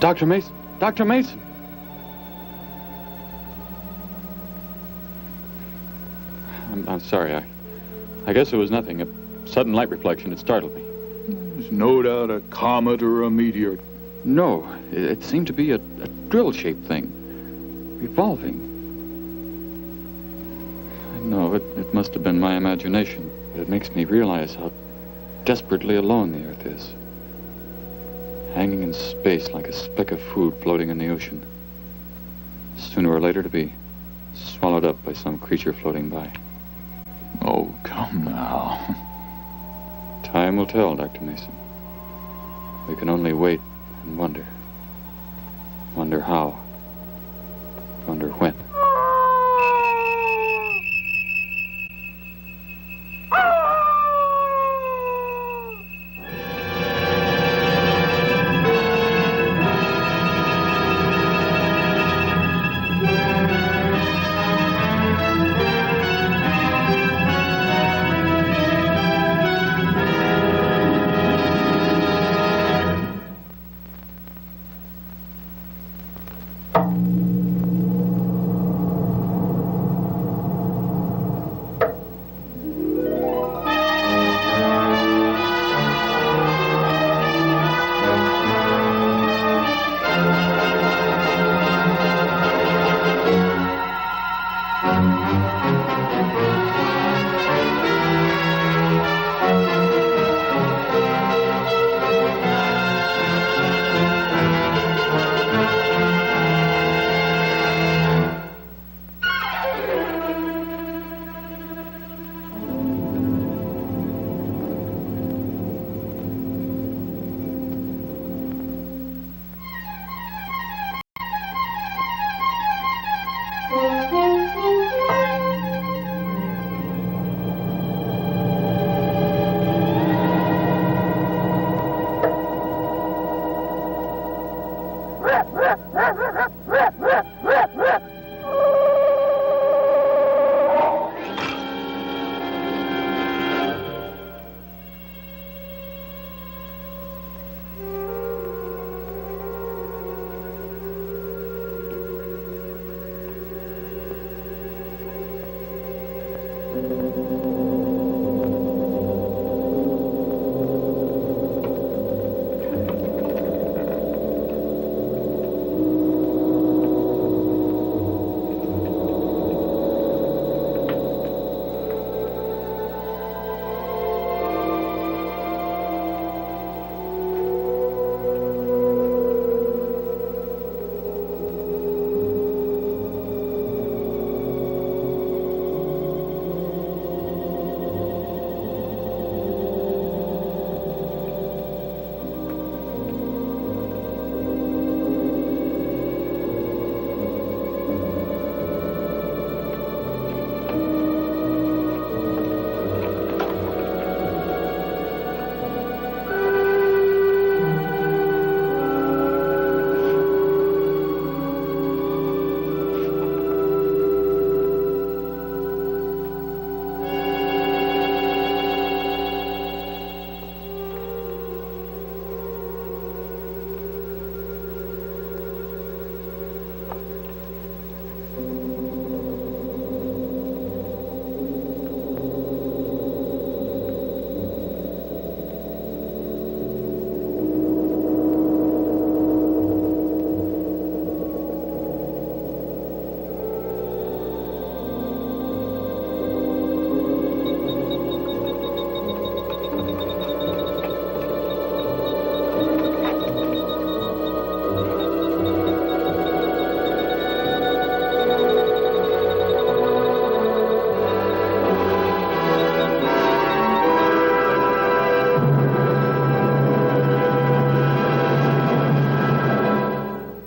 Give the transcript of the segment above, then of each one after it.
Dr. Mason! Dr. Mason! I'm sorry. I guess it was nothing. A sudden light reflection. It startled me. There's no doubt a comet or a meteor. No, it seemed to be a drill-shaped thing. Revolving. No, it must have been my imagination. But it makes me realize how desperately alone the Earth is. Hanging in space like a speck of food floating in the ocean. Sooner or later to be swallowed up by some creature floating by. Oh, come now. Time will tell, Dr. Mason. We can only wait and wonder. Wonder how. Wonder when.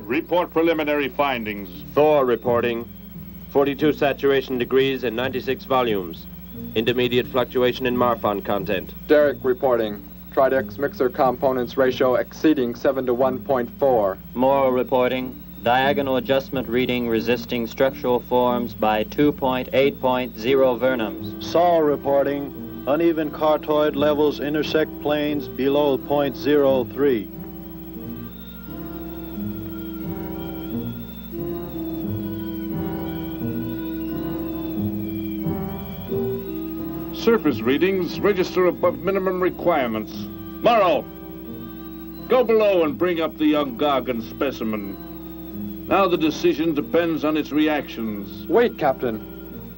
Report preliminary findings. Thor reporting. 42 saturation degrees and 96 volumes. Intermediate fluctuation in Marfan content. Derek reporting. Tridex mixer components ratio exceeding 7 to 1.4. Morrow reporting. Diagonal adjustment reading resisting structural forms by 2.8.0 vernums. Saul reporting. Uneven cartoid levels intersect planes below .03. surface readings register above minimum requirements. Morrow, go below and bring up the young Gargan specimen. Now the decision depends on its reactions. Wait, Captain.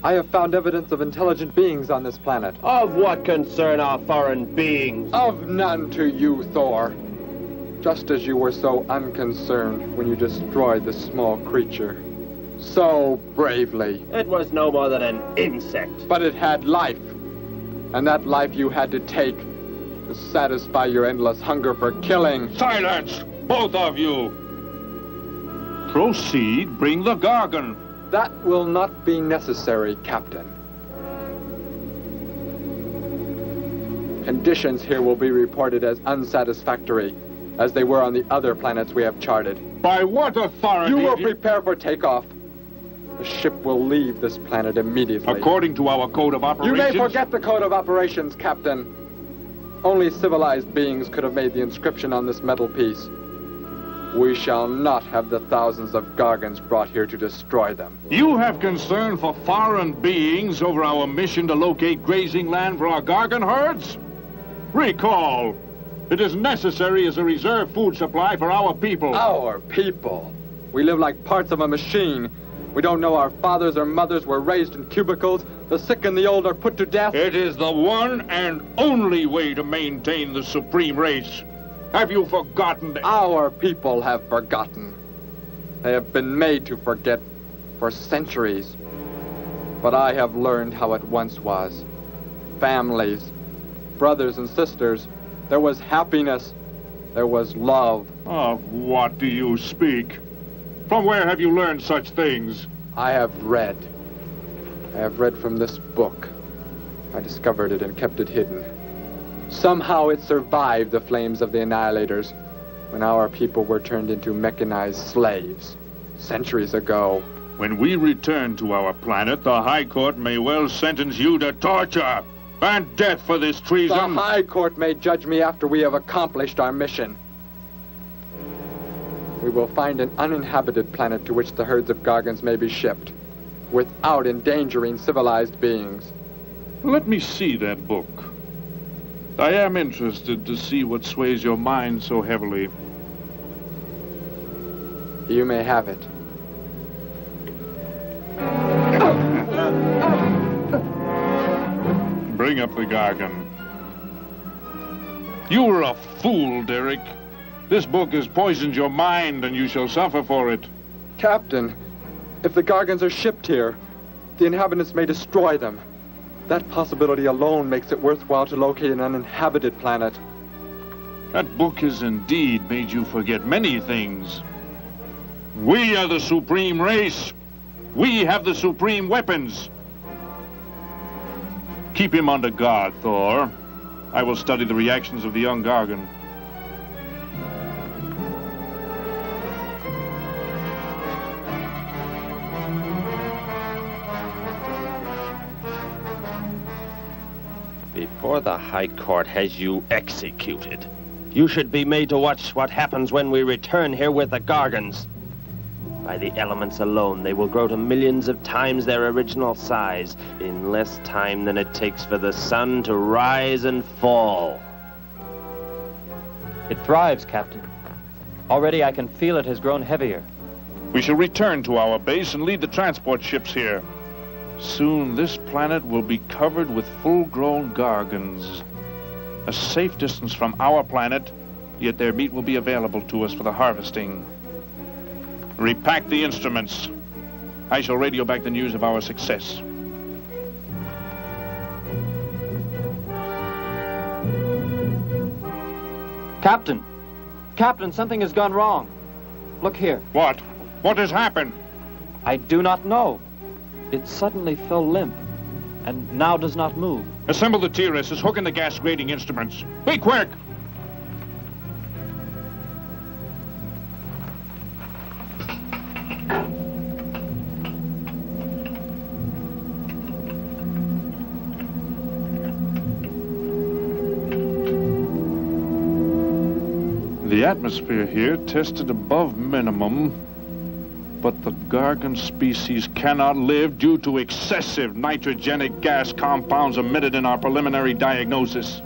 I have found evidence of intelligent beings on this planet. Of what concern are foreign beings? Of none to you, Thor. Just as you were so unconcerned when you destroyed the small creature. So bravely. It was no more than an insect. But it had life. And that life you had to take to satisfy your endless hunger for killing. Silence, both of you! Proceed, bring the Gargan. That will not be necessary, Captain. Conditions here will be reported as unsatisfactory, as they were on the other planets we have charted. By what authority? You will prepare for takeoff. The ship will leave this planet immediately. According to our code of operations... You may forget the code of operations, Captain. Only civilized beings could have made the inscription on this metal piece. We shall not have the thousands of Gargans brought here to destroy them. You have concern for foreign beings over our mission to locate grazing land for our Gargan herds? Recall, it is necessary as a reserve food supply for our people. Our people? We live like parts of a machine. We don't know our fathers or mothers were raised in cubicles. The sick and the old are put to death. It is the one and only way to maintain the supreme race. Have you forgotten that? Our people have forgotten. They have been made to forget for centuries. But I have learned how it once was. Families, brothers and sisters. There was happiness. There was love. Of what do you speak? From where have you learned such things? I have read. I have read from this book. I discovered it and kept it hidden. Somehow it survived the flames of the Annihilators when our people were turned into mechanized slaves centuries ago. When we return to our planet, the High Court may well sentence you to torture and death for this treason. The High Court may judge me after we have accomplished our mission. We will find an uninhabited planet to which the herds of Gargans may be shipped, without endangering civilized beings. Let me see that book. I am interested to see what sways your mind so heavily. You may have it. Bring up the Gargan. You were a fool, Derek. This book has poisoned your mind, and you shall suffer for it. Captain, if the Gargans are shipped here, the inhabitants may destroy them. That possibility alone makes it worthwhile to locate an uninhabited planet. That book has indeed made you forget many things. We are the supreme race. We have the supreme weapons. Keep him under guard, Thor. I will study the reactions of the young Gargan. Before the High Court has you executed, you should be made to watch what happens when we return here with the Gargans. By the elements alone, they will grow to millions of times their original size in less time than it takes for the sun to rise and fall. It thrives, Captain. Already I can feel it has grown heavier. We shall return to our base and lead the transport ships here. Soon this planet will be covered with full-grown Gargans. A safe distance from our planet, yet their meat will be available to us for the harvesting. Repack the instruments. I shall radio back the news of our success. Captain! Captain, something has gone wrong. Look here. What? What has happened? I do not know. It suddenly fell limp, and now does not move. Assemble the TRSs, hook in the gas grading instruments. Be quick! The atmosphere here tested above minimum, But the Gargan species cannot live due to excessive nitrogenic gas compounds emitted in our preliminary diagnosis.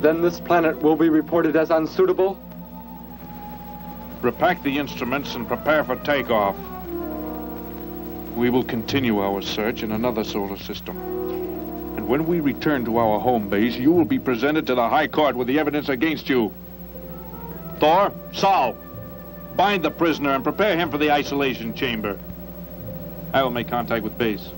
Then this planet will be reported as unsuitable? Repack the instruments and prepare for takeoff. We will continue our search in another solar system. And when we return to our home base, you will be presented to the High Court with the evidence against you. Thor, Saul, bind the prisoner and prepare him for the isolation chamber. I will make contact with base.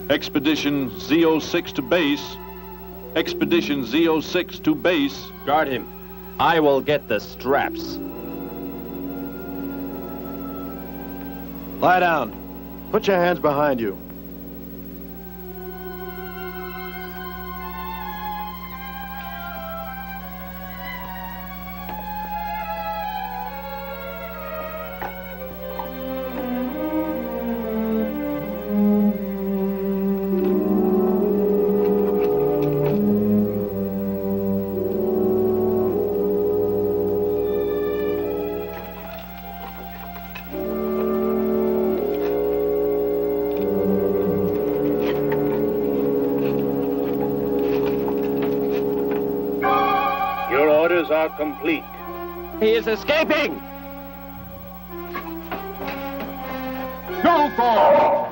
Expedition Z06 to base. Expedition Z06 to base. Guard him. I will get the straps. Lie down. Put your hands behind you. Are complete. He is escaping! Go, Thor!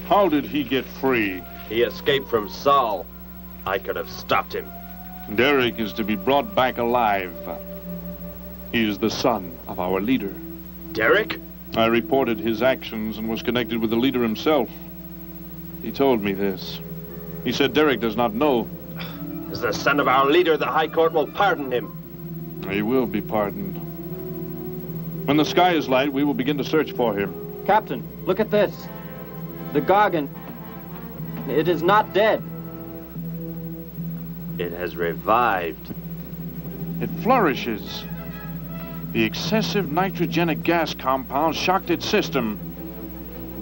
How did he get free? He escaped from Saul. I could have stopped him. Derek is to be brought back alive. He is the son of our leader. Derek? I reported his actions and was connected with the leader himself. He told me this. He said Derek does not know. As the son of our leader, the High Court will pardon him. He will be pardoned. When the sky is light, we will begin to search for him. Captain, look at this. The Gargan. It is not dead. It has revived. It flourishes. The excessive nitrogenic gas compounds shocked its system.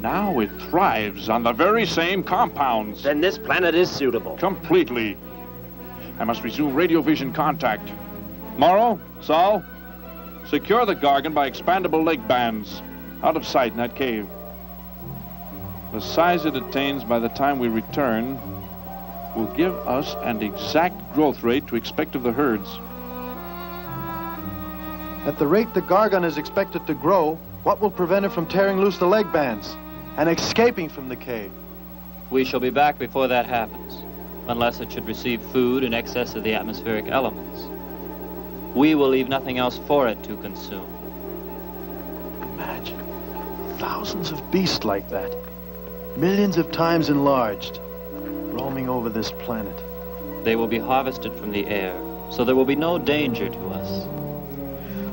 Now it thrives on the very same compounds. Then this planet is suitable. Completely. I must resume radio vision contact. Morrow, Saul, secure the Gargan by expandable leg bands. Out of sight in that cave. The size it attains by the time we return will give us an exact growth rate to expect of the herds. At the rate the Gargan is expected to grow, what will prevent it from tearing loose the leg bands and escaping from the cave? We shall be back before that happens, unless it should receive food in excess of the atmospheric elements. We will leave nothing else for it to consume. Imagine thousands of beasts like that, millions of times enlarged, roaming over this planet. They will be harvested from the air, so there will be no danger to us.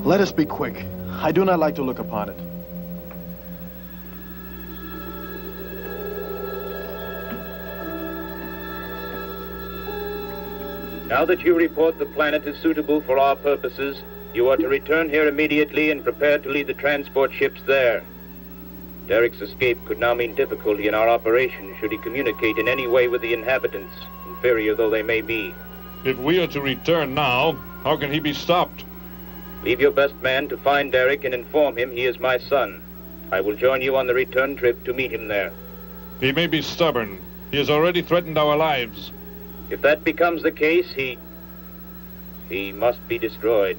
Let us be quick. I do not like to look upon it. Now that you report the planet is suitable for our purposes, you are to return here immediately and prepare to lead the transport ships there. Derek's escape could now mean difficulty in our operation should he communicate in any way with the inhabitants, inferior though they may be. If we are to return now, how can he be stopped? Leave your best man to find Derek and inform him he is my son. I will join you on the return trip to meet him there. He may be stubborn. He has already threatened our lives. If that becomes the case, he must be destroyed.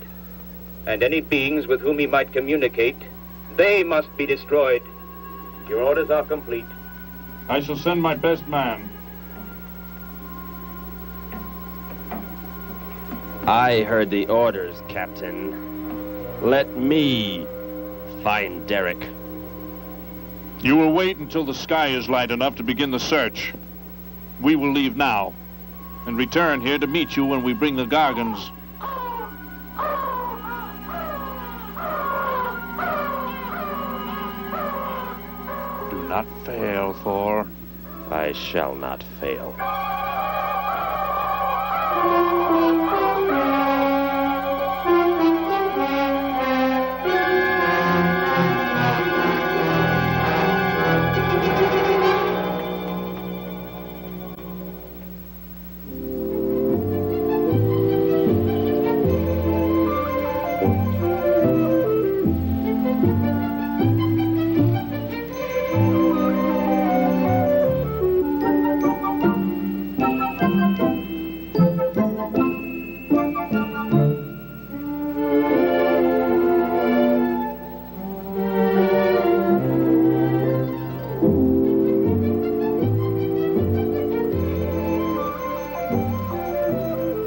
And any beings with whom he might communicate, they must be destroyed. Your orders are complete. I shall send my best man. I heard the orders, Captain. Let me find Derek. You will wait until the sky is light enough to begin the search. We will leave now and return here to meet you when we bring the Gargans. Do not fail, Thor. I shall not fail.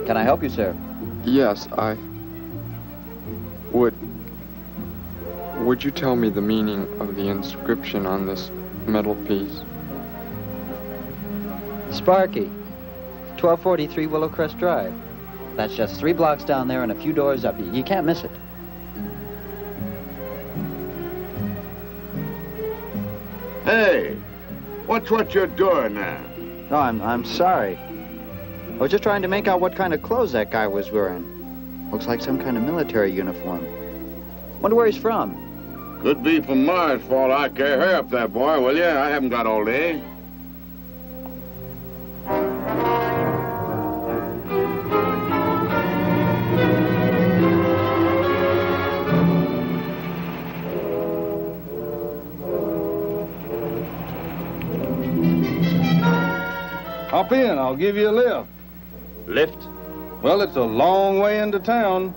Can I help you, sir? Yes, I... Would you tell me the meaning of the inscription on this metal piece? Sparky, 1243 Willowcrest Drive. That's just 3 blocks down there and a few doors up. You can't miss it. Hey, what's what you're doing there? No, I'm sorry. I was just trying to make out what kind of clothes that guy was wearing. Looks like some kind of military uniform. Wonder where he's from. Could be from Mars, for all I care. Hurry up there, boy, will you? I haven't got all day. Hop in, I'll give you a lift. Lift? Well, it's a long way into town.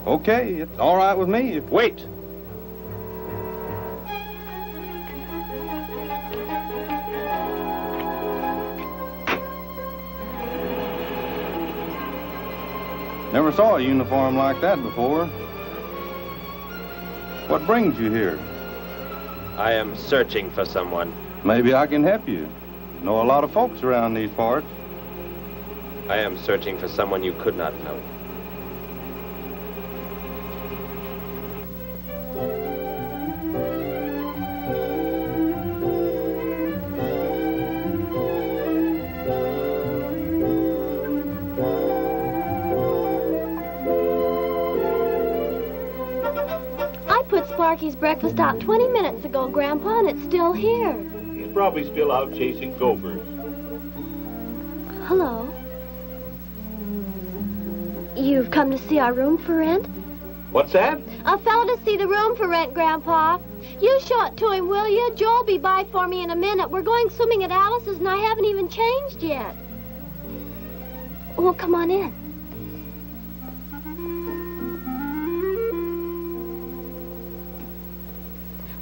Okay, it's all right with me. Wait! Never saw a uniform like that before. What brings you here? I am searching for someone. Maybe I can help you. Know a lot of folks around these parts. I am searching for someone you could not know. I put Sparky's breakfast out 20 minutes ago, Grandpa, and it's still here. He's probably still out chasing gophers. Hello. You've come to see our room for rent? What's that? A fellow to see the room for rent, Grandpa. You show it to him, will you? Joe'll be by for me in a minute. We're going swimming at Alice's, and I haven't even changed yet. Well, come on in.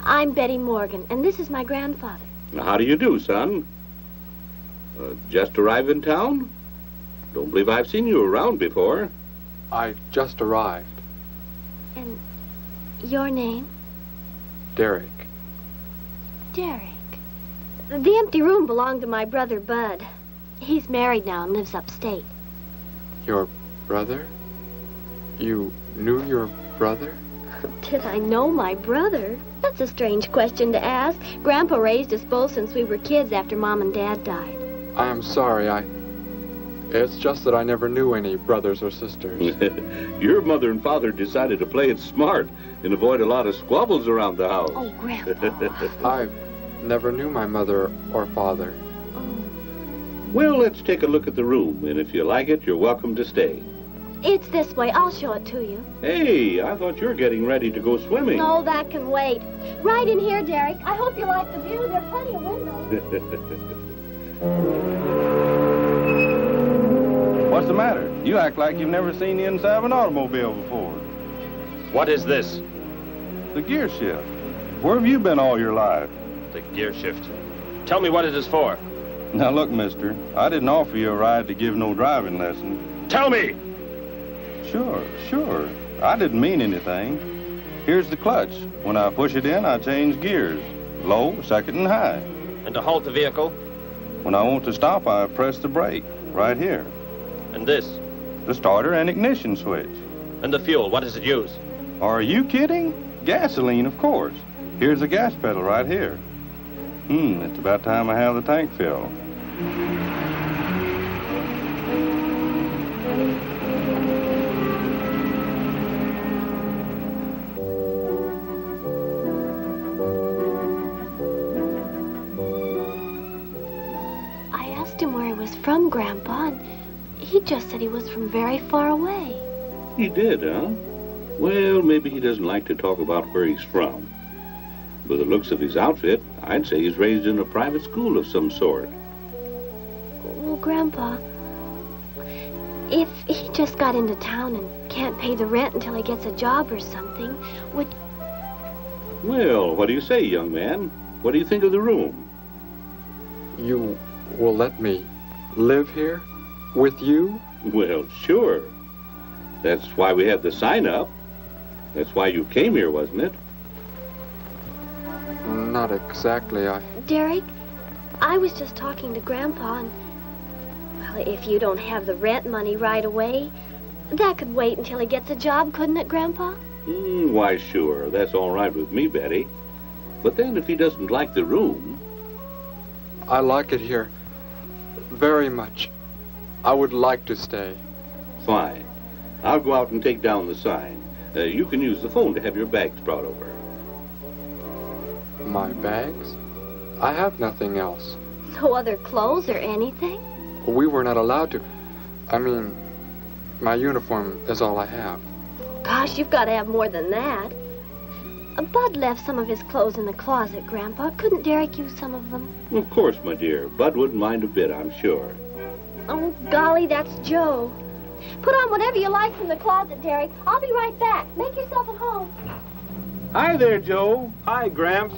I'm Betty Morgan, and this is my grandfather. How do you do, son? Just arrived in town? Don't believe I've seen you around before. I just arrived. And your name? Derek. Derek. The empty room belonged to my brother, Bud. He's married now and lives upstate. Your brother? You knew your brother? Did I know my brother? That's a strange question to ask. Grandpa raised us both since we were kids after Mom and Dad died. I am sorry, It's just that I never knew any brothers or sisters. Your mother and father decided to play it smart and avoid a lot of squabbles around the house. Oh, Grandpa. I never knew my mother or father. Well, let's take a look at the room, and if you like it, you're welcome to stay. It's this way. I'll show it to you. Hey, I thought you were getting ready to go swimming. No, that can wait. Right in here, Derek. I hope you like the view. There are plenty of windows. What's the matter? You act like you've never seen the inside of an automobile before. What is this? The gear shift. Where have you been all your life? The gear shift. Tell me what it is for. Now look, mister, I didn't offer you a ride to give no driving lesson. Tell me! Sure. I didn't mean anything. Here's the clutch. When I push it in, I change gears. Low, second, and high. And to halt the vehicle? When I want to stop, I press the brake, right here. And this? The starter and ignition switch. And the fuel, what does it use? Are you kidding? Gasoline, of course. Here's the gas pedal right here. It's about time I have the tank filled. I asked him where he was from, Grandpa, and he just said he was from very far away. He did, huh? Well, maybe he doesn't like to talk about where he's from. By the looks of his outfit, I'd say he's raised in a private school of some sort. Well, Grandpa, if he just got into town and can't pay the rent until he gets a job or something, would... Well, what do you say, young man? What do you think of the room? You will let me live here with you? Well, sure. That's why we had the sign up. That's why you came here, wasn't it? Not exactly, Derek, I was just talking to Grandpa, and... Well, if you don't have the rent money right away, that could wait until he gets a job, couldn't it, Grandpa? Why, sure. That's all right with me, Betty. But then if he doesn't like the room... I like it here very much. I would like to stay. Fine. I'll go out and take down the sign. You can use the phone to have your bags brought over. My bags? I have nothing else. No other clothes or anything? We were not allowed to. I mean, my uniform is all I have. Gosh, you've got to have more than that. Bud left some of his clothes in the closet, Grandpa. Couldn't Derek use some of them? Of course, my dear. Bud wouldn't mind a bit, I'm sure. Oh, golly, that's Joe. Put on whatever you like from the closet, Derek. I'll be right back. Make yourself at home. Hi there, Joe. Hi, Gramps.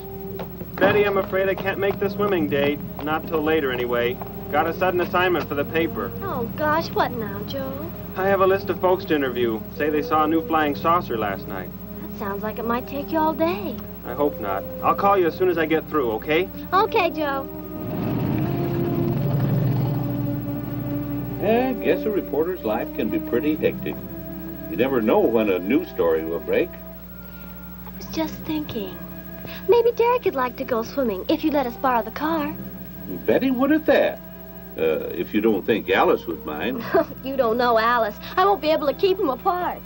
Betty, I'm afraid I can't make the swimming date. Not till later, anyway. Got a sudden assignment for the paper. Oh, gosh, what now, Joe? I have a list of folks to interview. Say they saw a new flying saucer last night. That sounds like it might take you all day. I hope not. I'll call you as soon as I get through, okay? Okay, Joe. I guess a reporter's life can be pretty hectic. You never know when a news story will break. I was just thinking. Maybe Derek would like to go swimming if you let us borrow the car. Betty would at that. If you don't think Alice would mind. You don't know Alice. I won't be able to keep them apart.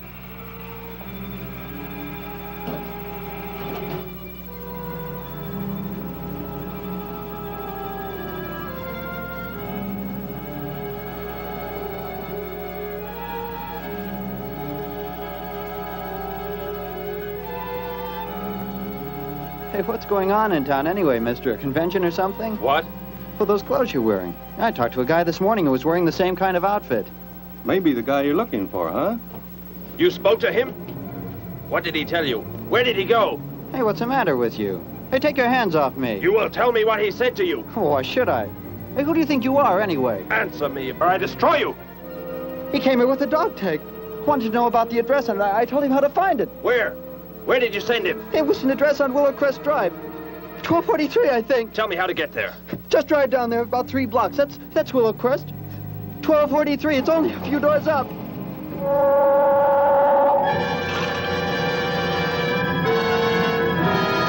Hey, what's going on in town anyway, mister? A convention or something? What? Well, those clothes you're wearing. I talked to a guy this morning who was wearing the same kind of outfit. Maybe the guy you're looking for, huh? You spoke to him? What did he tell you? Where did he go? Hey, what's the matter with you? Hey, take your hands off me. You will tell me what he said to you. Why should I? Hey, who do you think you are, anyway? Answer me, or I destroy you. He came here with a dog tag. Wanted to know about the address, and I told him how to find it. Where? Where did you send him? It was an address on Willow Crest Drive. 1243, I think. Tell me how to get there. Just drive down there about 3 blocks. That's Willow Crest. 1243. It's only a few doors up.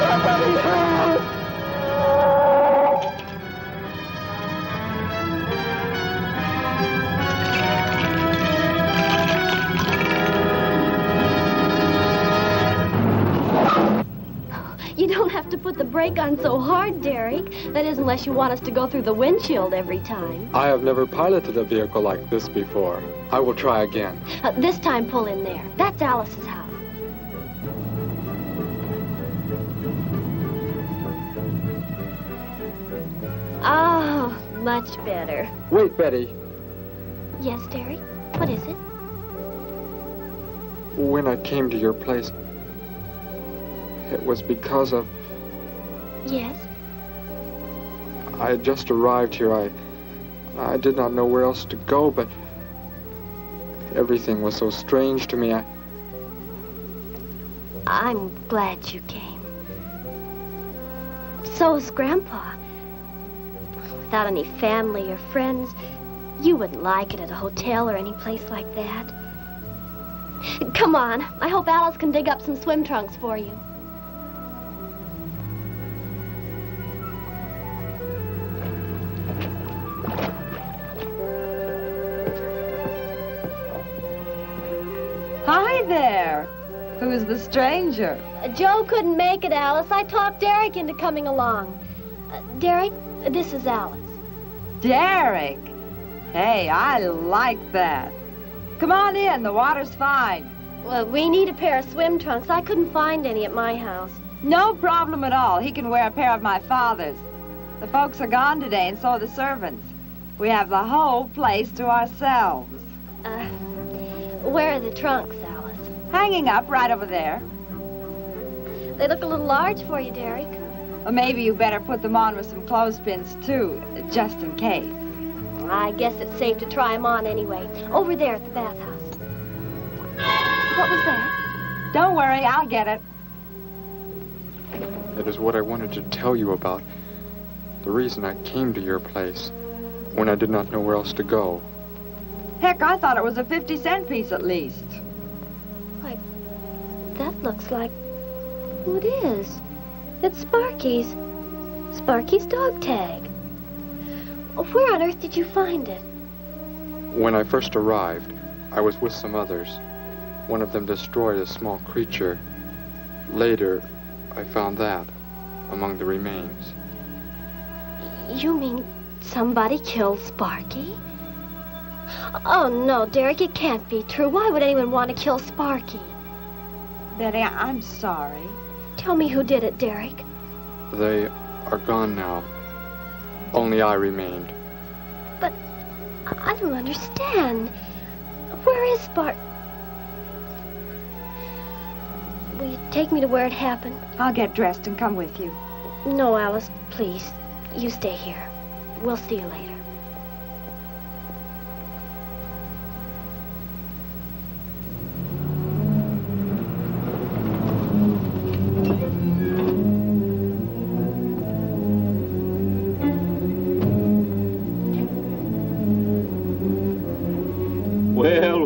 Somebody help! You don't have to put the brake on so hard, Derek. That is, unless you want us to go through the windshield every time. I have never piloted a vehicle like this before. I will try again. This time, pull in there. That's Alice's house. Oh, much better. Wait, Betty. Yes, Derek? What is it? When I came to your place, it was because of... Yes? I had just arrived here. I did not know where else to go, but everything was so strange to me. I'm glad you came. So is Grandpa. Without any family or friends, you wouldn't like it at a hotel or any place like that. Come on. I hope Alice can dig up some swim trunks for you. was the stranger? Joe couldn't make it, Alice. I talked Derek into coming along. Derek, this is Alice. Derek? Hey, I like that. Come on in, the water's fine. Well, we need a pair of swim trunks. I couldn't find any at my house. No problem at all. He can wear a pair of my father's. The folks are gone today, and so are the servants. We have the whole place to ourselves. Where are the trunks, Alice? Hanging up right over there. They look a little large for you, Derek. Well, maybe you better put them on with some clothespins, too, just in case. I guess it's safe to try them on anyway. Over there at the bathhouse. What was that? Don't worry, I'll get it. It is what I wanted to tell you about. The reason I came to your place when I did not know where else to go. Heck, I thought it was a 50-cent piece at least. Why, that looks like... Who it is? It's Sparky's. Sparky's dog tag. Where on earth did you find it? When I first arrived, I was with some others. One of them destroyed a small creature. Later, I found that among the remains. You mean somebody killed Sparky? Oh, no, Derek, it can't be true. Why would anyone want to kill Sparky? Betty, I'm sorry. Tell me who did it, Derek. They are gone now. Only I remained. But I don't understand. Where is Sparky? Will you take me to where it happened? I'll get dressed and come with you. No, Alice, please. You stay here. We'll see you later.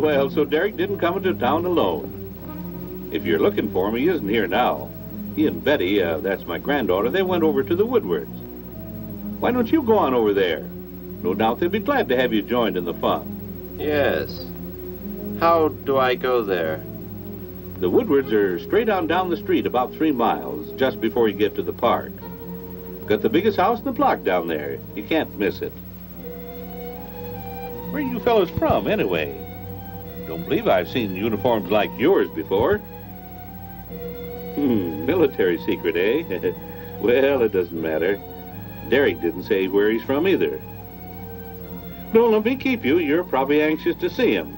Well, so Derek didn't come into town alone. If you're looking for him, he isn't here now. He and Betty, that's my granddaughter, they went over to the Woodwards. Why don't you go on over there? No doubt they'd be glad to have you joined in the fun. Yes. How do I go there? The Woodwards are straight on down the street about 3 miles, just before you get to the park. Got the biggest house in the block down there. You can't miss it. Where are you fellas from, anyway? Don't believe I've seen uniforms like yours before. Military secret, eh? Well, it doesn't matter. Derek didn't say where he's from either. Don't let me keep you. You're probably anxious to see him.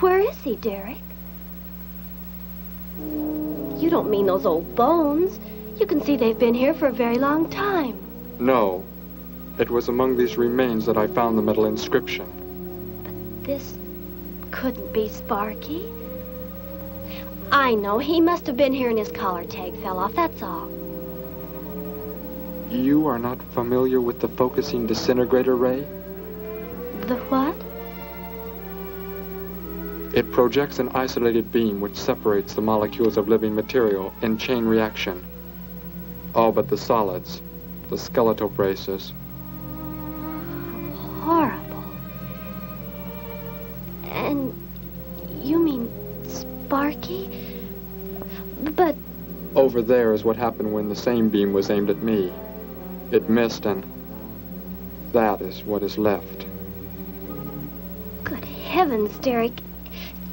Where is he, Derek? You don't mean those old bones. You can see they've been here for a very long time. No. It was among these remains that I found the metal inscription. But this couldn't be Sparky. I know. He must have been here and his collar tag fell off, that's all. You are not familiar with the focusing disintegrator ray? The what? It projects an isolated beam which separates the molecules of living material in chain reaction. All but the solids, the skeletal braces. Horrible. And you mean Sparky? But... Over there is what happened when the same beam was aimed at me. It missed, and that is what is left. Good heavens, Derek.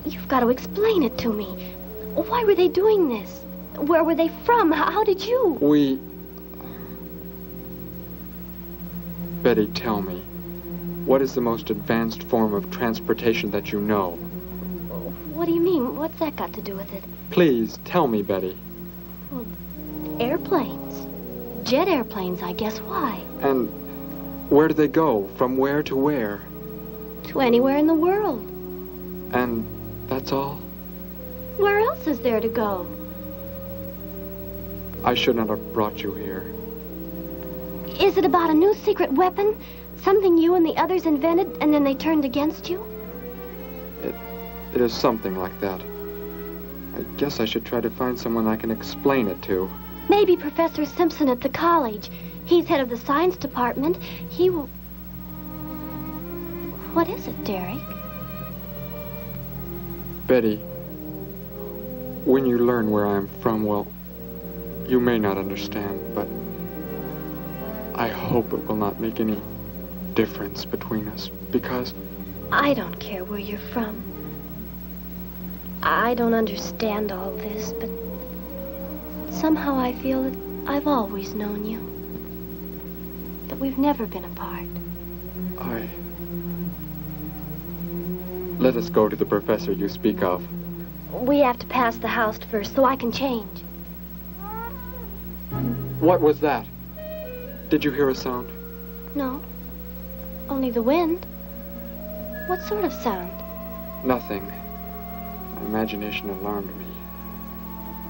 You've got to explain it to me. Why were they doing this? Where were they from? How did you? Betty, tell me, what is the most advanced form of transportation that you know? What do you mean? What's that got to do with it? Please, tell me, Betty. Well, airplanes. Jet airplanes, I guess. Why? And where do they go? From where to where? To anywhere in the world. And that's all? Where else is there to go? I should not have brought you here. Is it about a new secret weapon? Something you and the others invented and then they turned against you? It is something like that. I guess I should try to find someone I can explain it to. Maybe Professor Simpson at the college. He's head of the science department. He will... What is it, Derek? Betty, when you learn where I'm from, well, you may not understand, but I hope it will not make any difference between us, because... I don't care where you're from. I don't understand all this, but somehow I feel that I've always known you. That we've never been apart. Let us go to the professor you speak of. We have to pass the house first so I can change. What was that? Did you hear a sound? No. Only the wind. What sort of sound? Nothing. My imagination alarmed me.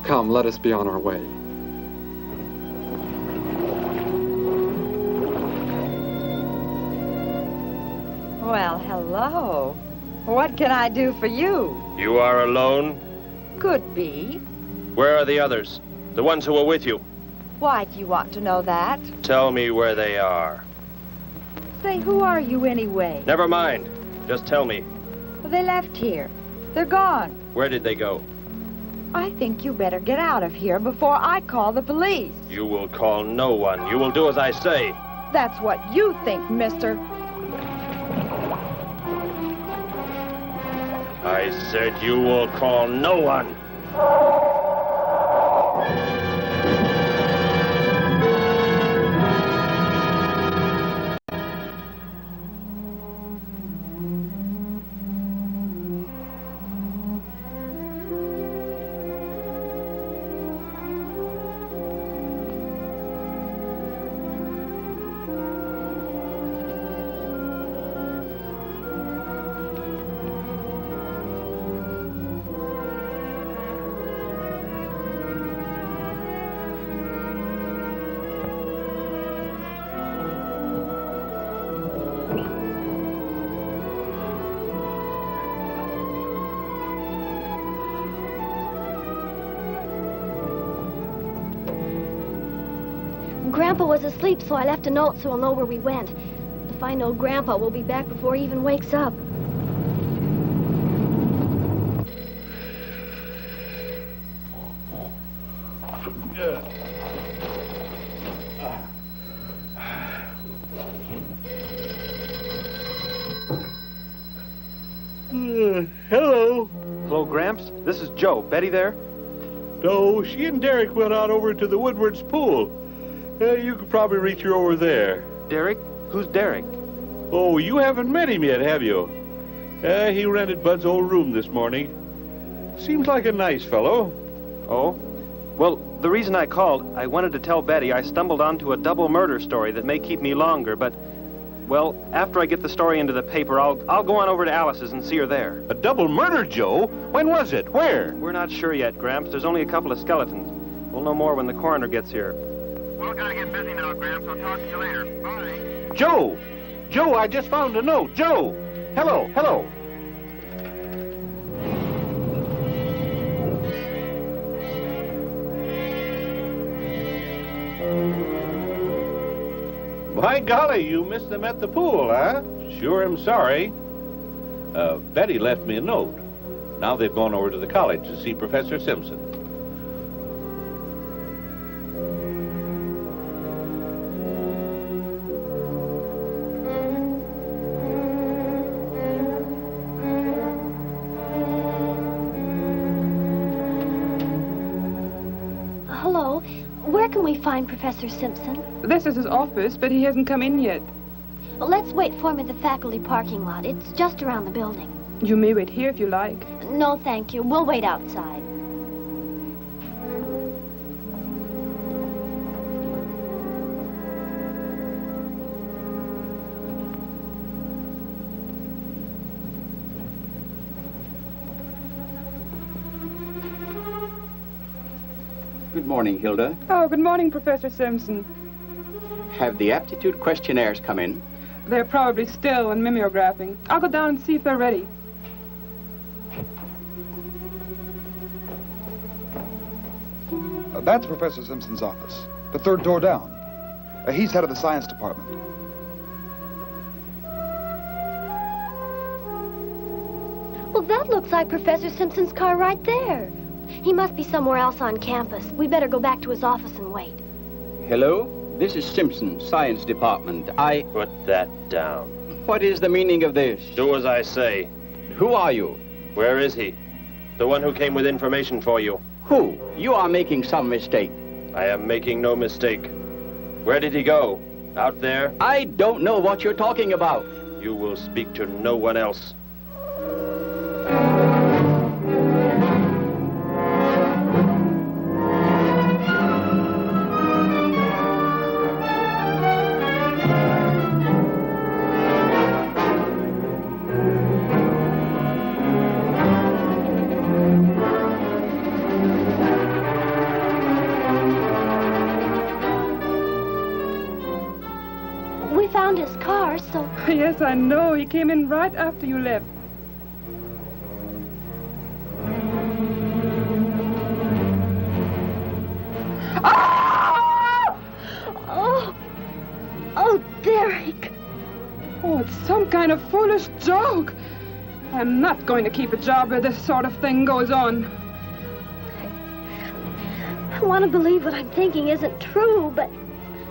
Come, let us be on our way. Well, hello. What can I do for you? You are alone? Could be. Where are the others? The ones who were with you? Why do you want to know that? Tell me where they are. Say, who are you anyway? Never mind. Just tell me. Well, they left here. They're gone. Where did they go? I think you better get out of here before I call the police. You will call no one. You will do as I say. That's what you think, mister. I said you will call no one. Grandpa was asleep, so I left a note so he'll know where we went. If I know Grandpa, we'll be back before he even wakes up. Hello. Hello, Gramps. This is Joe. Betty there? No, she and Derek went out over to the Woodward's pool. You could probably reach her over there. Derek? Who's Derek? Oh, you haven't met him yet, have you? He rented Bud's old room this morning. Seems like a nice fellow. Oh? Well, the reason I called, I wanted to tell Betty I stumbled onto a double murder story that may keep me longer, but, well, after I get the story into the paper, I'll go on over to Alice's and see her there. A double murder, Joe? When was it? Where? We're not sure yet, Gramps. There's only a couple of skeletons. We'll know more when the coroner gets here. Well, gotta get busy now, Gramps. I'll talk to you later. Bye. Joe! Joe, I just found a note. Joe! Hello, hello. By golly, you missed them at the pool, huh? Sure am sorry. Betty left me a note. Now they've gone over to the college to see Professor Simpson. Hello. Where can we find Professor Simpson? This is his office, but he hasn't come in yet. Well, let's wait for him at the faculty parking lot. It's just around the building. You may wait here if you like. No, thank you. We'll wait outside. Good morning, Hilda. Oh, good morning, Professor Simpson. Have the aptitude questionnaires come in? They're probably still in mimeographing. I'll go down and see if they're ready. That's Professor Simpson's office. The third door down. He's head of the science department. Well, that looks like Professor Simpson's car right there. He must be somewhere else on campus. We'd better go back to his office and wait. Hello? This is Simpson, science department. Put that down. What is the meaning of this? Do as I say. Who are you? Where is he? The one who came with information for you. Who? You are making some mistake. I am making no mistake. Where did he go? Out there? I don't know what you're talking about. You will speak to no one else. We found his car, so... Yes, I know. He came in right after you left. Oh, Derek. Oh, it's some kind of foolish joke. I'm not going to keep a job where this sort of thing goes on. I want to believe what I'm thinking isn't true, but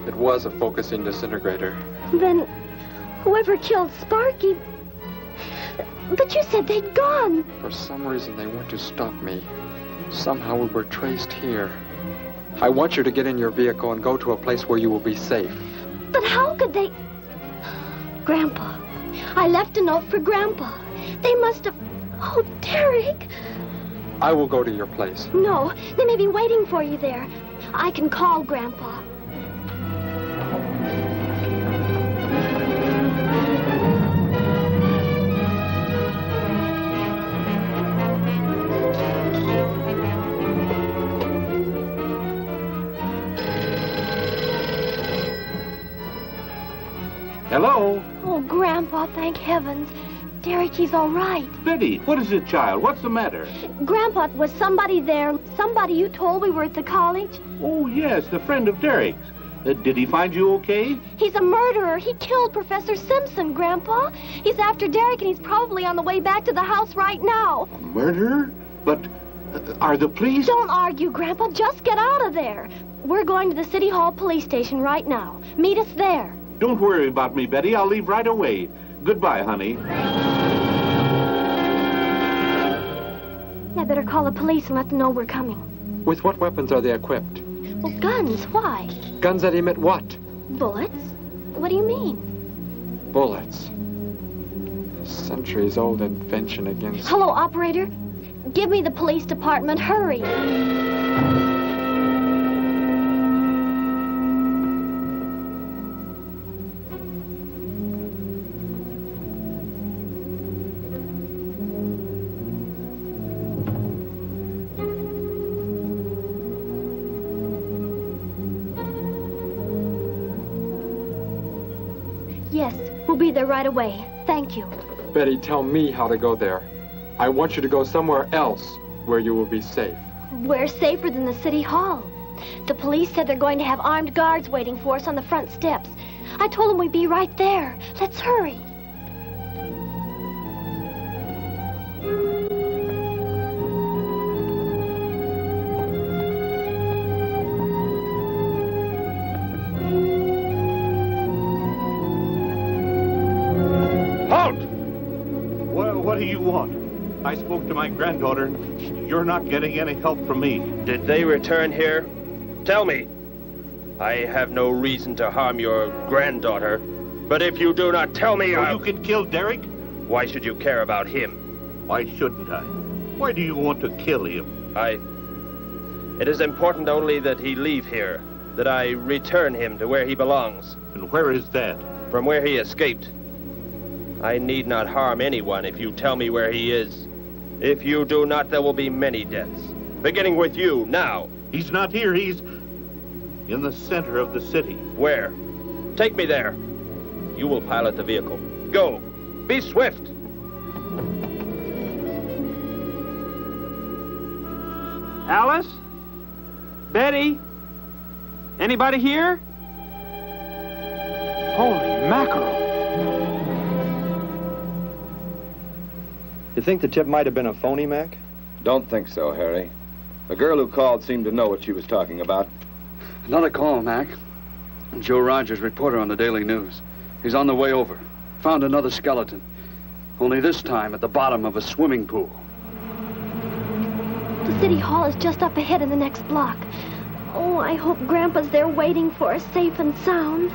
It was a focusing disintegrator. then whoever killed Sparky... But you said they'd gone. For some reason, they want to stop me. Somehow we were traced here. I want you to get in your vehicle and go to a place where you will be safe. But how could they... Grandpa. I left a note for Grandpa. They must have... Oh, Derek. I will go to your place. No, they may be waiting for you there. I can call Grandpa. Hello? Oh, Grandpa, thank heavens. Derek, he's all right. Betty, what is it, child? What's the matter? Grandpa, was somebody there? Somebody you told we were at the college? Oh, yes, the friend of Derek's. Did he find you okay? He's a murderer. He killed Professor Simpson, Grandpa. He's after Derek, and he's probably on the way back to the house right now. A murderer? But are the police... Don't argue, Grandpa. Just get out of there. We're going to the City Hall police station right now. Meet us there. Don't worry about me, Betty. I'll leave right away. Goodbye, honey. I better call the police and let them know we're coming. With what weapons are they equipped? Well, guns. Why? Guns that emit what? Bullets? What do you mean? Bullets. A centuries-old invention against... Hello, operator. Give me the police department. Hurry. Yes, we'll be there right away. Thank you. Betty, tell me how to go there. I want you to go somewhere else where you will be safe. We're safer than the City Hall. The police said they're going to have armed guards waiting for us on the front steps. I told them we'd be right there. Let's hurry. What do you want? I spoke to my granddaughter. You're not getting any help from me. Did they return here? Tell me. I have no reason to harm your granddaughter, but if you do not tell me, You can kill Derek? Why should you care about him? Why shouldn't I? Why do you want to kill him? It is important only that he leave here, that I return him to where he belongs. And where is that? From where he escaped. I need not harm anyone if you tell me where he is. If you do not, there will be many deaths. Beginning with you, now. He's not here. He's in the center of the city. Where? Take me there. You will pilot the vehicle. Go. Be swift. Alice? Betty? Anybody here? Holy mackerel. You think the tip might have been a phony, Mac? Don't think so, Harry. The girl who called seemed to know what she was talking about. Another call, Mac. Joe Rogers, reporter on the Daily News. He's on the way over. Found another skeleton. Only this time at the bottom of a swimming pool. The city hall is just up ahead in the next block. Oh, I hope Grandpa's there waiting for us safe and sound.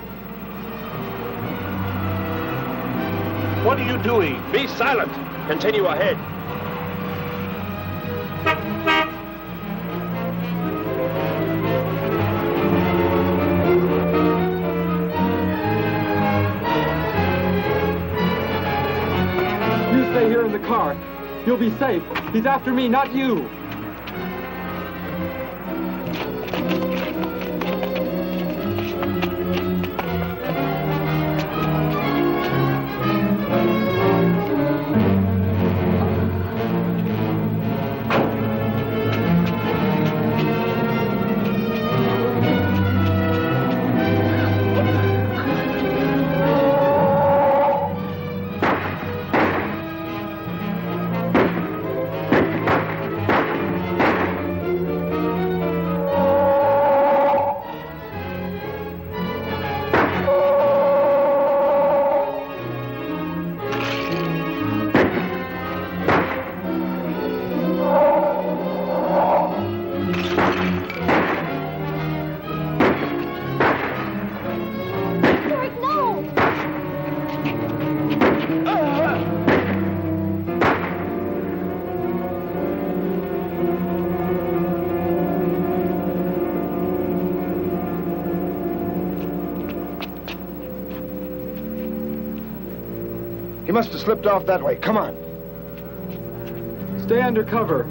What are you doing? Be silent. Continue ahead. You stay here in the car. You'll be safe. He's after me, not you. He must have slipped off that way. Come on. Stay under cover.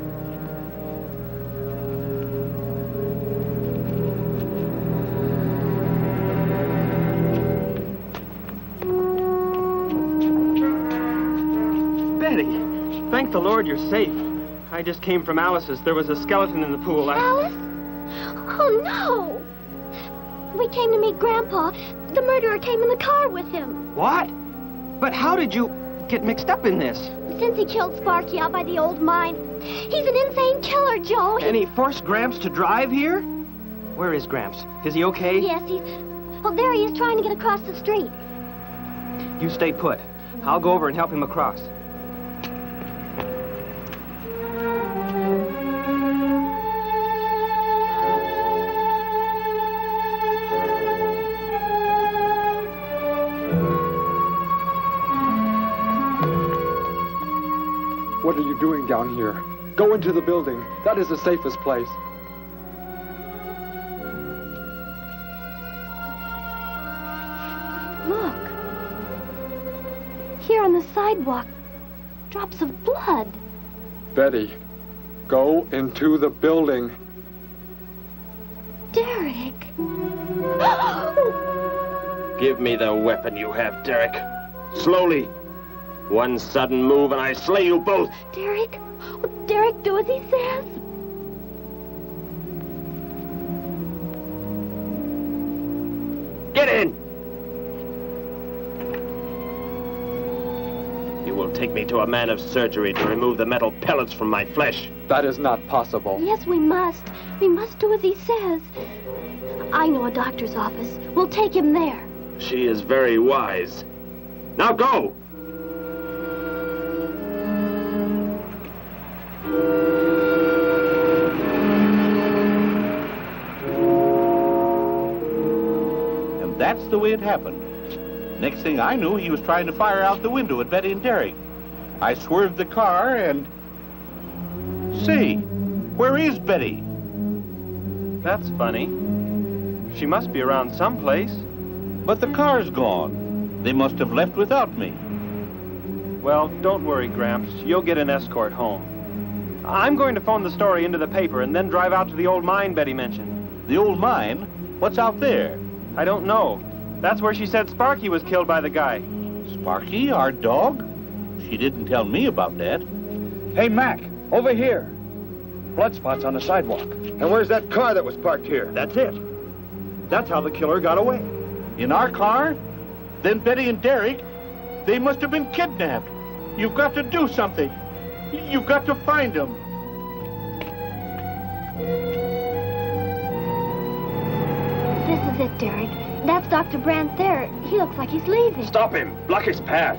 Betty, thank the Lord you're safe. I just came from Alice's. There was a skeleton in the pool. Alice? Oh, no. We came to meet Grandpa. The murderer came in the car with him. What? But how did you get mixed up in this? Since he killed Sparky out by the old mine. He's an insane killer, Joe. And he forced Gramps to drive here? Where is Gramps? Is he okay? Yes, he's... Oh, there he is trying to get across the street. You stay put. I'll go over and help him across. What are you doing down here? Go into the building. That is the safest place. Look. Here on the sidewalk. Drops of blood. Betty, go into the building. Derek. Give me the weapon you have, Derek. Slowly. One sudden move and I slay you both. Derek? Will Derek do as he says? Get in! You will take me to a man of surgery to remove the metal pellets from my flesh. That is not possible. Yes, we must. We must do as he says. I know a doctor's office. We'll take him there. She is very wise. Now go! And that's the way it happened. Next thing I knew, he was trying to fire out the window at Betty and Derek. I swerved the car and... Say, where is Betty? That's funny. She must be around someplace. But the car's gone. They must have left without me. Well, don't worry, Gramps. You'll get an escort home. I'm going to phone the story into the paper and then drive out to the old mine Betty mentioned. The old mine? What's out there? I don't know. That's where she said Sparky was killed by the guy. Sparky, our dog? She didn't tell me about that. Hey, Mac, over here. blood spots on the sidewalk. And where's that car that was parked here? That's it. That's how the killer got away. In our car? Then Betty and Derek, they must have been kidnapped. You've got to do something. You've got to find them. This is it, Derek. That's Dr. Brandt there. He looks like he's leaving. Stop him. Block his path.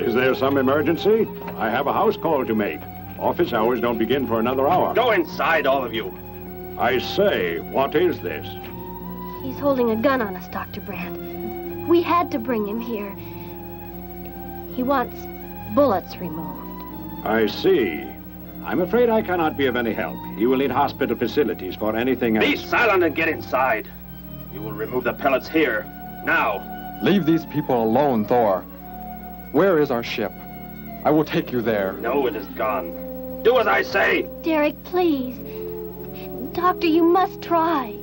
Is there some emergency? I have a house call to make. Office hours don't begin for another hour. Go inside, all of you. I say, what is this? He's holding a gun on us, Dr. Brandt. We had to bring him here. He wants bullets removed. I see. I'm afraid I cannot be of any help. You will need hospital facilities for anything else. Be silent and get inside. You will remove the pellets here, now. Leave these people alone, Thor. Where is our ship? I will take you there. No, it is gone. Do as I say. Derek, please. Doctor, you must try.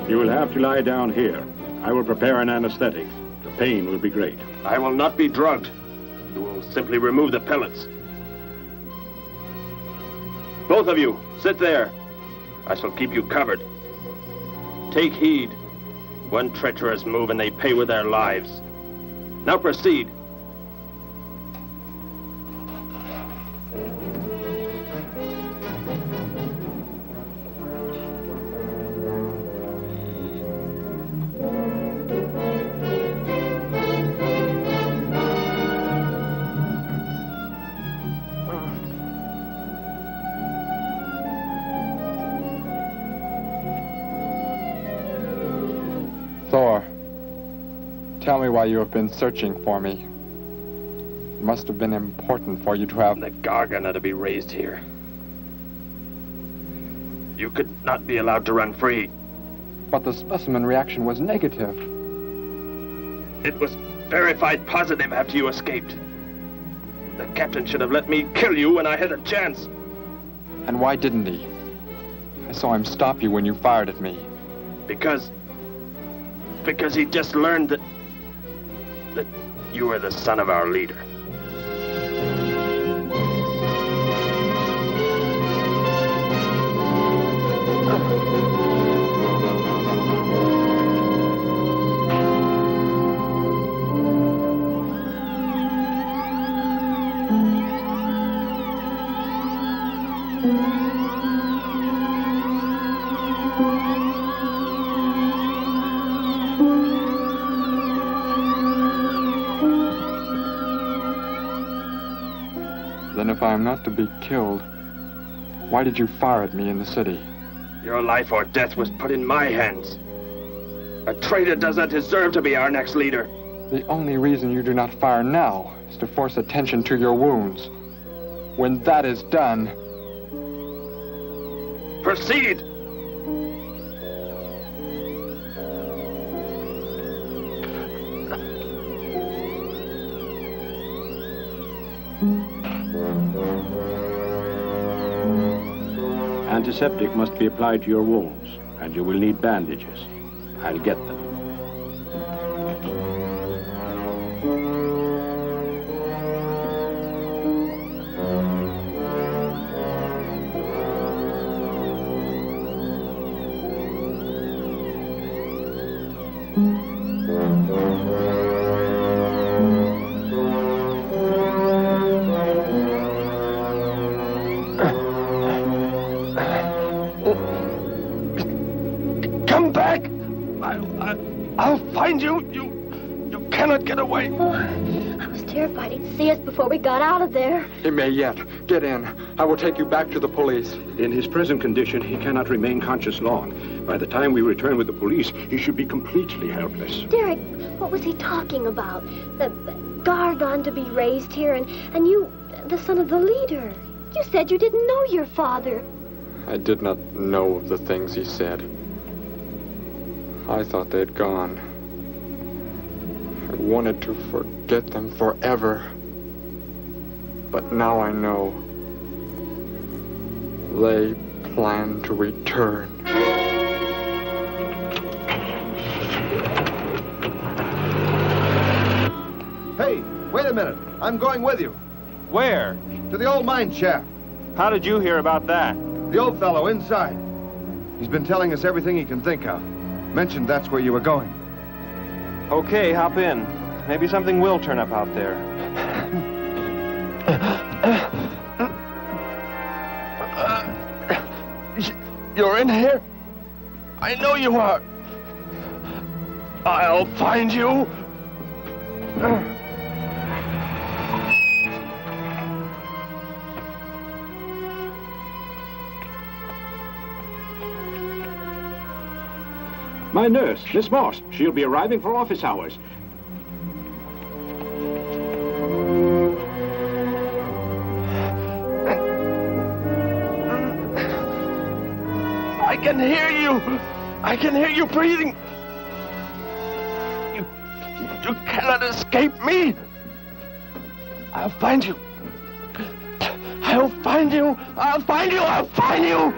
You will have to lie down here. I will prepare an anesthetic. The pain will be great. I will not be drugged. You will simply remove the pellets. Both of you, sit there. I shall keep you covered. Take heed. One treacherous move and they pay with their lives. Now proceed. Thor, tell me why you have been searching for me. It must have been important for you to have... The Gargan are to be raised here. You could not be allowed to run free. But the specimen reaction was negative. It was verified positive after you escaped. The captain should have let me kill you when I had a chance. And why didn't he? I saw him stop you when you fired at me. Because he just learned that you were the son of our leader. Then if I am not to be killed, why did you fire at me in the city? Your life or death was put in my hands. A traitor does not deserve to be our next leader. The only reason you do not fire now is to force attention to your wounds. When that is done... Proceed! Antiseptic must be applied to your wounds, and you will need bandages. I'll get them. Come back! I'll find you! You cannot get away! Oh, I was terrified he'd see us before we got out of there. He may yet. Get in. I will take you back to the police. In his present condition, he cannot remain conscious long. By the time we return with the police, he should be completely helpless. Derek, what was he talking about? The Gargon to be raised here, and you, the son of the leader. You said you didn't know your father. I did not know of the things he said. I thought they had gone. I wanted to forget them forever. But now I know. They plan to return. Hey, wait a minute. I'm going with you. Where? To the old mine shaft. How did you hear about that? The old fellow inside. He's been telling us everything he can think of. Mentioned that's where you were going. Okay, hop in. Maybe something will turn up out there. You're in here? I know you are. I'll find you. My nurse, Miss Moss. She'll be arriving for office hours. I can hear you. I can hear you breathing. You cannot escape me. I'll find you. I'll find you. I'll find you. I'll find you.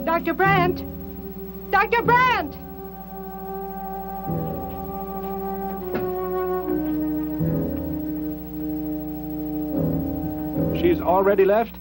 Dr. Brandt! Dr. Brandt! She's already left?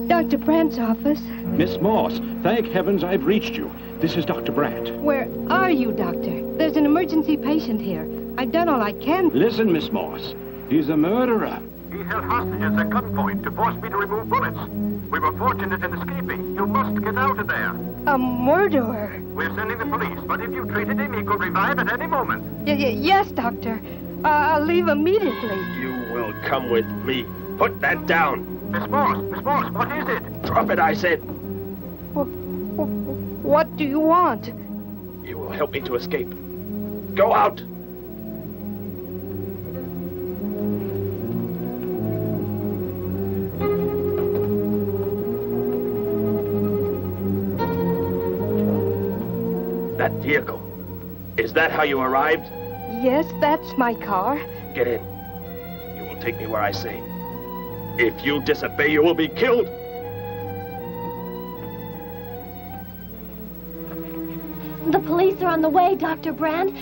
Dr. Brandt's office. Miss Moss, thank heavens I've reached you. This is Dr. Brandt. Where are you, Doctor? There's an emergency patient here. I've done all I can. Listen, Miss Moss. He's a murderer. He held hostages at gunpoint to force me to remove bullets. We were fortunate in escaping. You must get out of there. A murderer? We're sending the police, but if you treated him, he could revive at any moment. Yes, Doctor. I'll leave immediately. You will come with me. Put that down. Miss Moss, what is it? Drop it, I said. What do you want? You will help me to escape. Go out. That vehicle. Is that how you arrived? Yes, that's my car. Get in. You will take me where I say. If you disobey, you will be killed. The police are on the way, Dr. Brandt.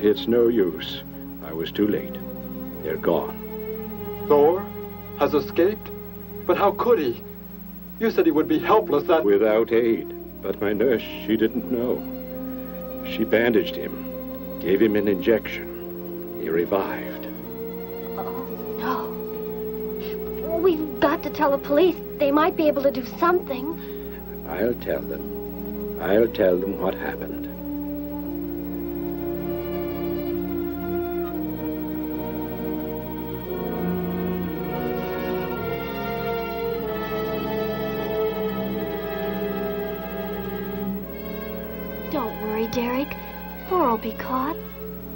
It's no use. I was too late. They're gone. Thor has escaped? But how could he? You said he would be helpless that... Without aid. But my nurse, she didn't know. She bandaged him, gave him an injection. He revived. Oh, no. We've got to tell the police. They might be able to do something. I'll tell them. I'll tell them what happened. Don't worry, Derek. Thor will be caught.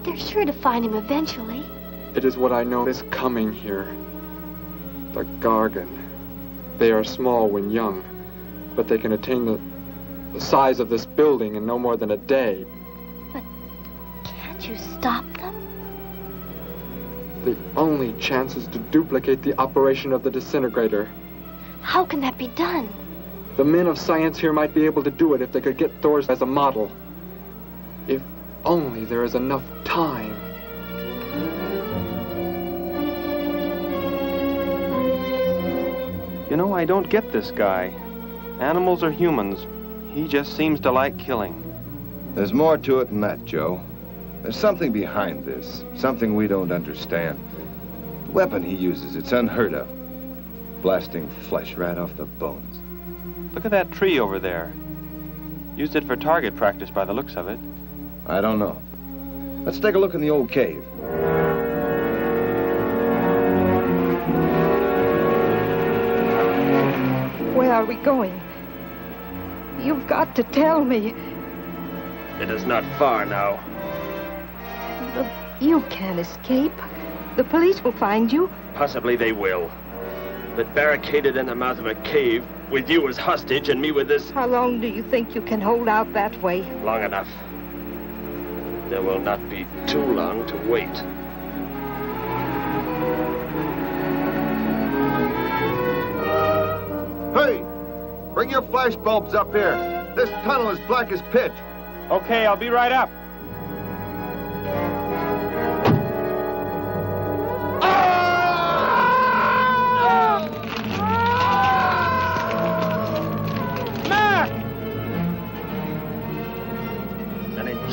They're sure to find him eventually. It is what I know is coming here. The Gargan. They are small when young, but they can attain the size of this building in no more than a day. But can't you stop them? The only chance is to duplicate the operation of the disintegrator. How can that be done? The men of science here might be able to do it if they could get Thor's as a model. If only there is enough time. You know, I don't get this guy. Animals or humans, he just seems to like killing. There's more to it than that, Joe. There's something behind this, something we don't understand. The weapon he uses, it's unheard of. Blasting flesh right off the bones. Look at that tree over there. Used it for target practice by the looks of it. I don't know. Let's take a look in the old cave. Where are we going? You've got to tell me. It is not far now. But you can't escape. The police will find you. Possibly they will. But barricaded in the mouth of a cave, with you as hostage and me with this... How long do you think you can hold out that way? Long enough. There will not be too long to wait. Hey! Bring your flash bulbs up here. This tunnel is black as pitch. Okay, I'll be right up.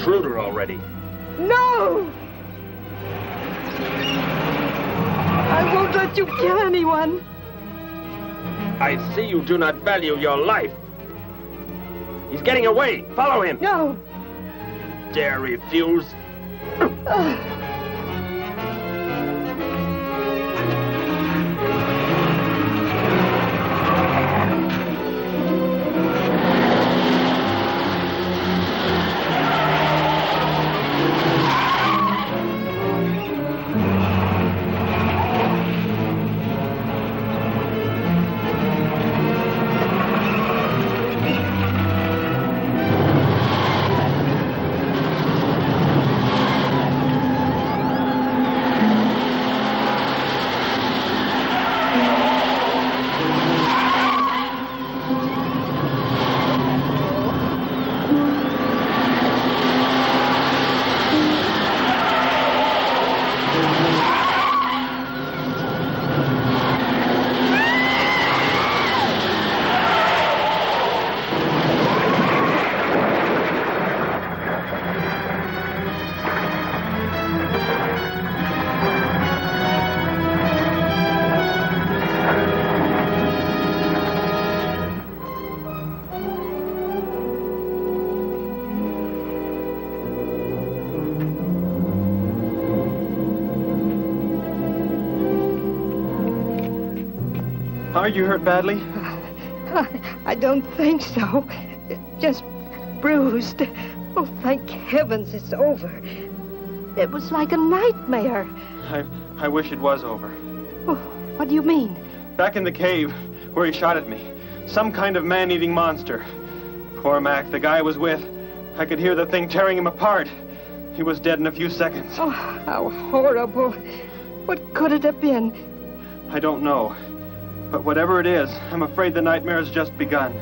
Intruder already. No! I won't let you kill anyone. I see you do not value your life. He's getting away. Follow him. No. Dare refuse? Are you hurt badly? I don't think so. Just bruised. Oh, thank heavens it's over. It was like a nightmare. I wish it was over. Oh, what do you mean? Back in the cave where he shot at me. Some kind of man-eating monster. Poor Mac, the guy I was with. I could hear the thing tearing him apart. He was dead in a few seconds. Oh, how horrible. What could it have been? I don't know. But whatever it is, I'm afraid the nightmare has just begun.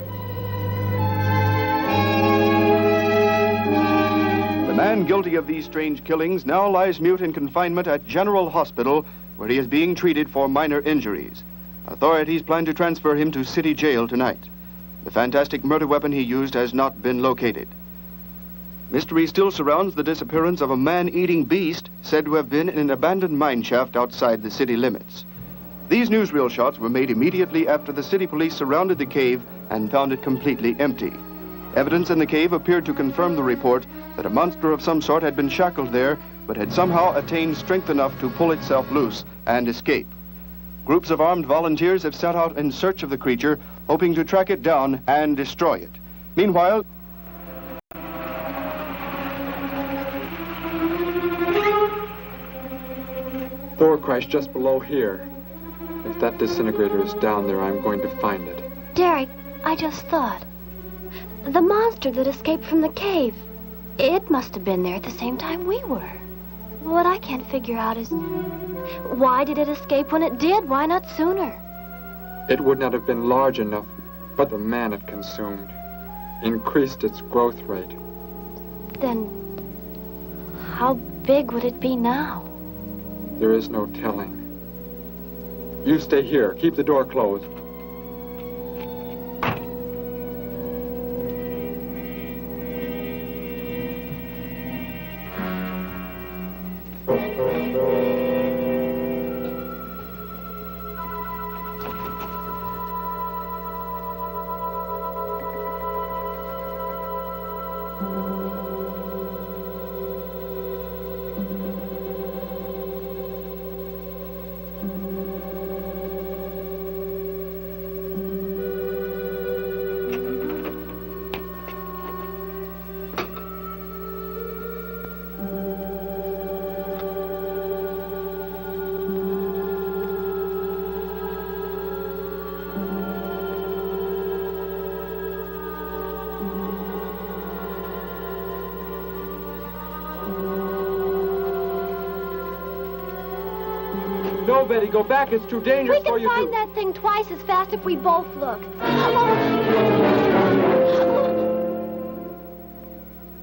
The man guilty of these strange killings now lies mute in confinement at General Hospital, where he is being treated for minor injuries. Authorities plan to transfer him to City Jail tonight. The fantastic murder weapon he used has not been located. Mystery still surrounds the disappearance of a man-eating beast said to have been in an abandoned mine shaft outside the city limits. These newsreel shots were made immediately after the city police surrounded the cave and found it completely empty. Evidence in the cave appeared to confirm the report that a monster of some sort had been shackled there, but had somehow attained strength enough to pull itself loose and escape. Groups of armed volunteers have set out in search of the creature, hoping to track it down and destroy it. Meanwhile, Thor crashed just below here. If that disintegrator is down there, I'm going to find it. Derek, I just thought. The monster that escaped from the cave, it must have been there at the same time we were. What I can't figure out is, why did it escape when it did? Why not sooner? It would not have been large enough, but the man it consumed increased its growth rate. Then, how big would it be now? There is no telling. You stay here. Keep the door closed. No, Betty, go back. It's too dangerous for you to... We can find that thing twice as fast if we both look.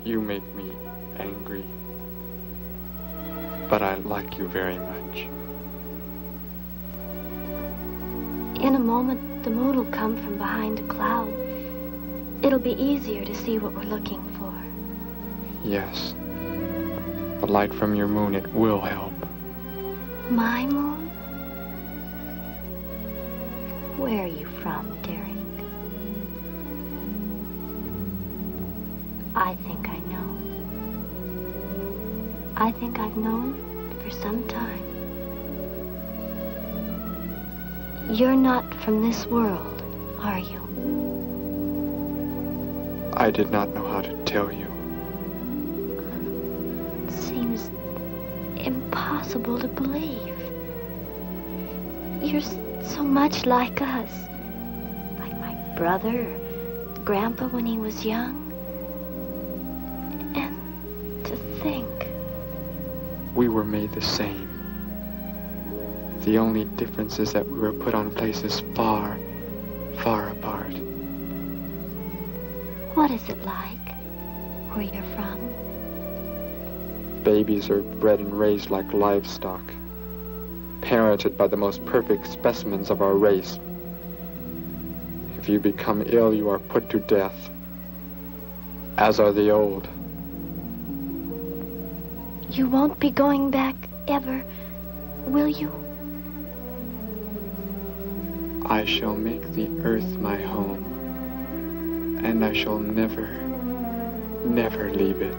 You make me angry, but I like you very much. In a moment, the moon will come from behind a cloud. It'll be easier to see what we're looking for. Yes. The light from your moon, it will help. My moon? Where are you from, Derek? I think I know. I think I've known for some time. You're not from this world, are you? I did not know how to tell you. It seems impossible to believe. You're so much like us. Like my brother or Grandpa when he was young. And to think. We were made the same. The only difference is that we were put on places far, far apart. What is it like where you're from? Babies are bred and raised like livestock, parented by the most perfect specimens of our race. If you become ill, you are put to death, as are the old. You won't be going back ever, will you? I shall make the earth my home, and I shall never, never leave it.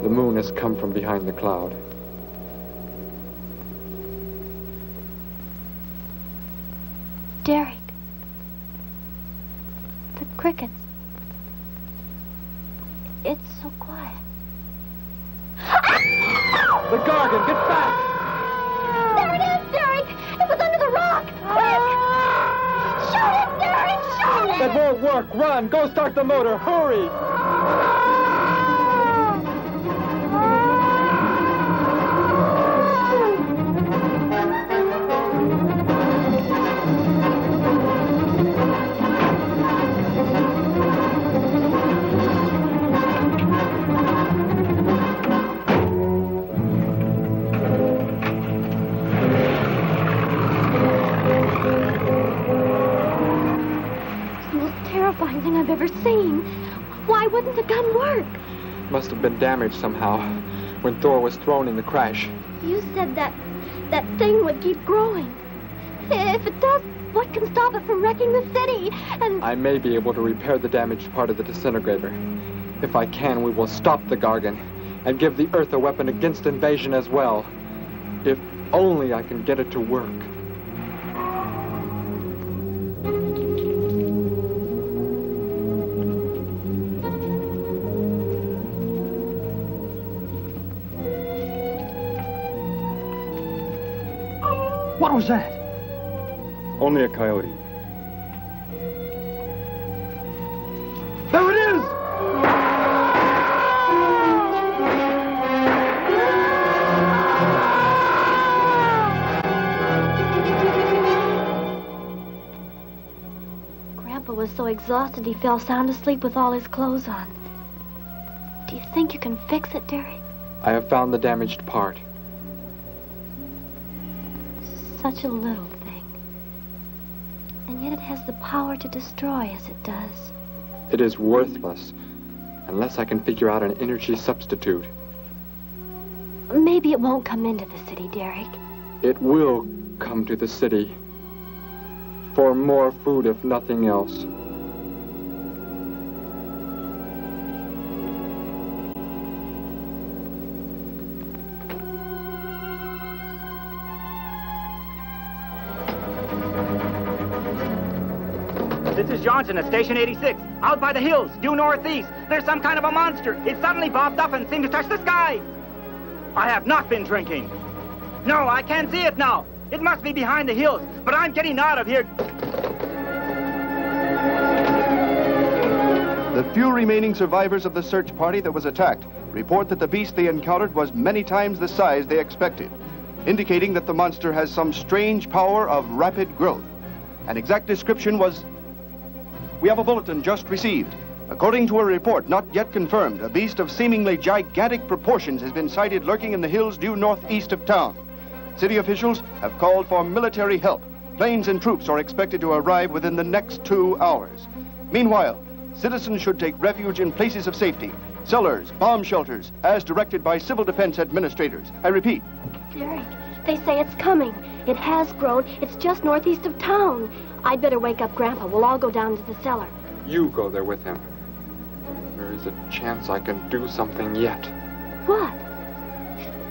The moon has come from behind the cloud. Derek. The crickets. It's so quiet. The Gargan, get back! There it is, Derek! It was under the rock! Quick! Shoot it, Derek! Shoot it! That won't work. Run! Go start the motor. Hurry! Thing I've ever seen. Why wouldn't the gun work? Must have been damaged somehow when Thor was thrown in the crash. You said that thing would keep growing. If it does, what can stop it from wrecking the city? And I may be able to repair the damaged part of the disintegrator. If I can, we will stop the Gargan and give the Earth a weapon against invasion as well. If only I can get it to work. What was that? Only a coyote. There it is! Grandpa was so exhausted he fell sound asleep with all his clothes on. Do you think you can fix it, Derek? I have found the damaged part. Such a little thing. And yet it has the power to destroy as it does. It is worthless unless I can figure out an energy substitute. Maybe it won't come into the city, Derek. It will come to the city. For more food, if nothing else. This is Johnson at Station 86. Out by the hills, due northeast. There's some kind of a monster. It suddenly popped up and seemed to touch the sky. I have not been drinking. No, I can't see it now. It must be behind the hills, but I'm getting out of here. The few remaining survivors of the search party that was attacked report that the beast they encountered was many times the size they expected, indicating that the monster has some strange power of rapid growth. An exact description was... We have a bulletin just received. According to a report not yet confirmed, a beast of seemingly gigantic proportions has been sighted lurking in the hills due northeast of town. City officials have called for military help. Planes and troops are expected to arrive within the next 2 hours. Meanwhile, citizens should take refuge in places of safety, cellars, bomb shelters, as directed by civil defense administrators. I repeat. Derek, they say it's coming. It has grown. It's just northeast of town. I'd better wake up Grandpa. We'll all go down to the cellar. You go there with him. There is a chance I can do something yet. What?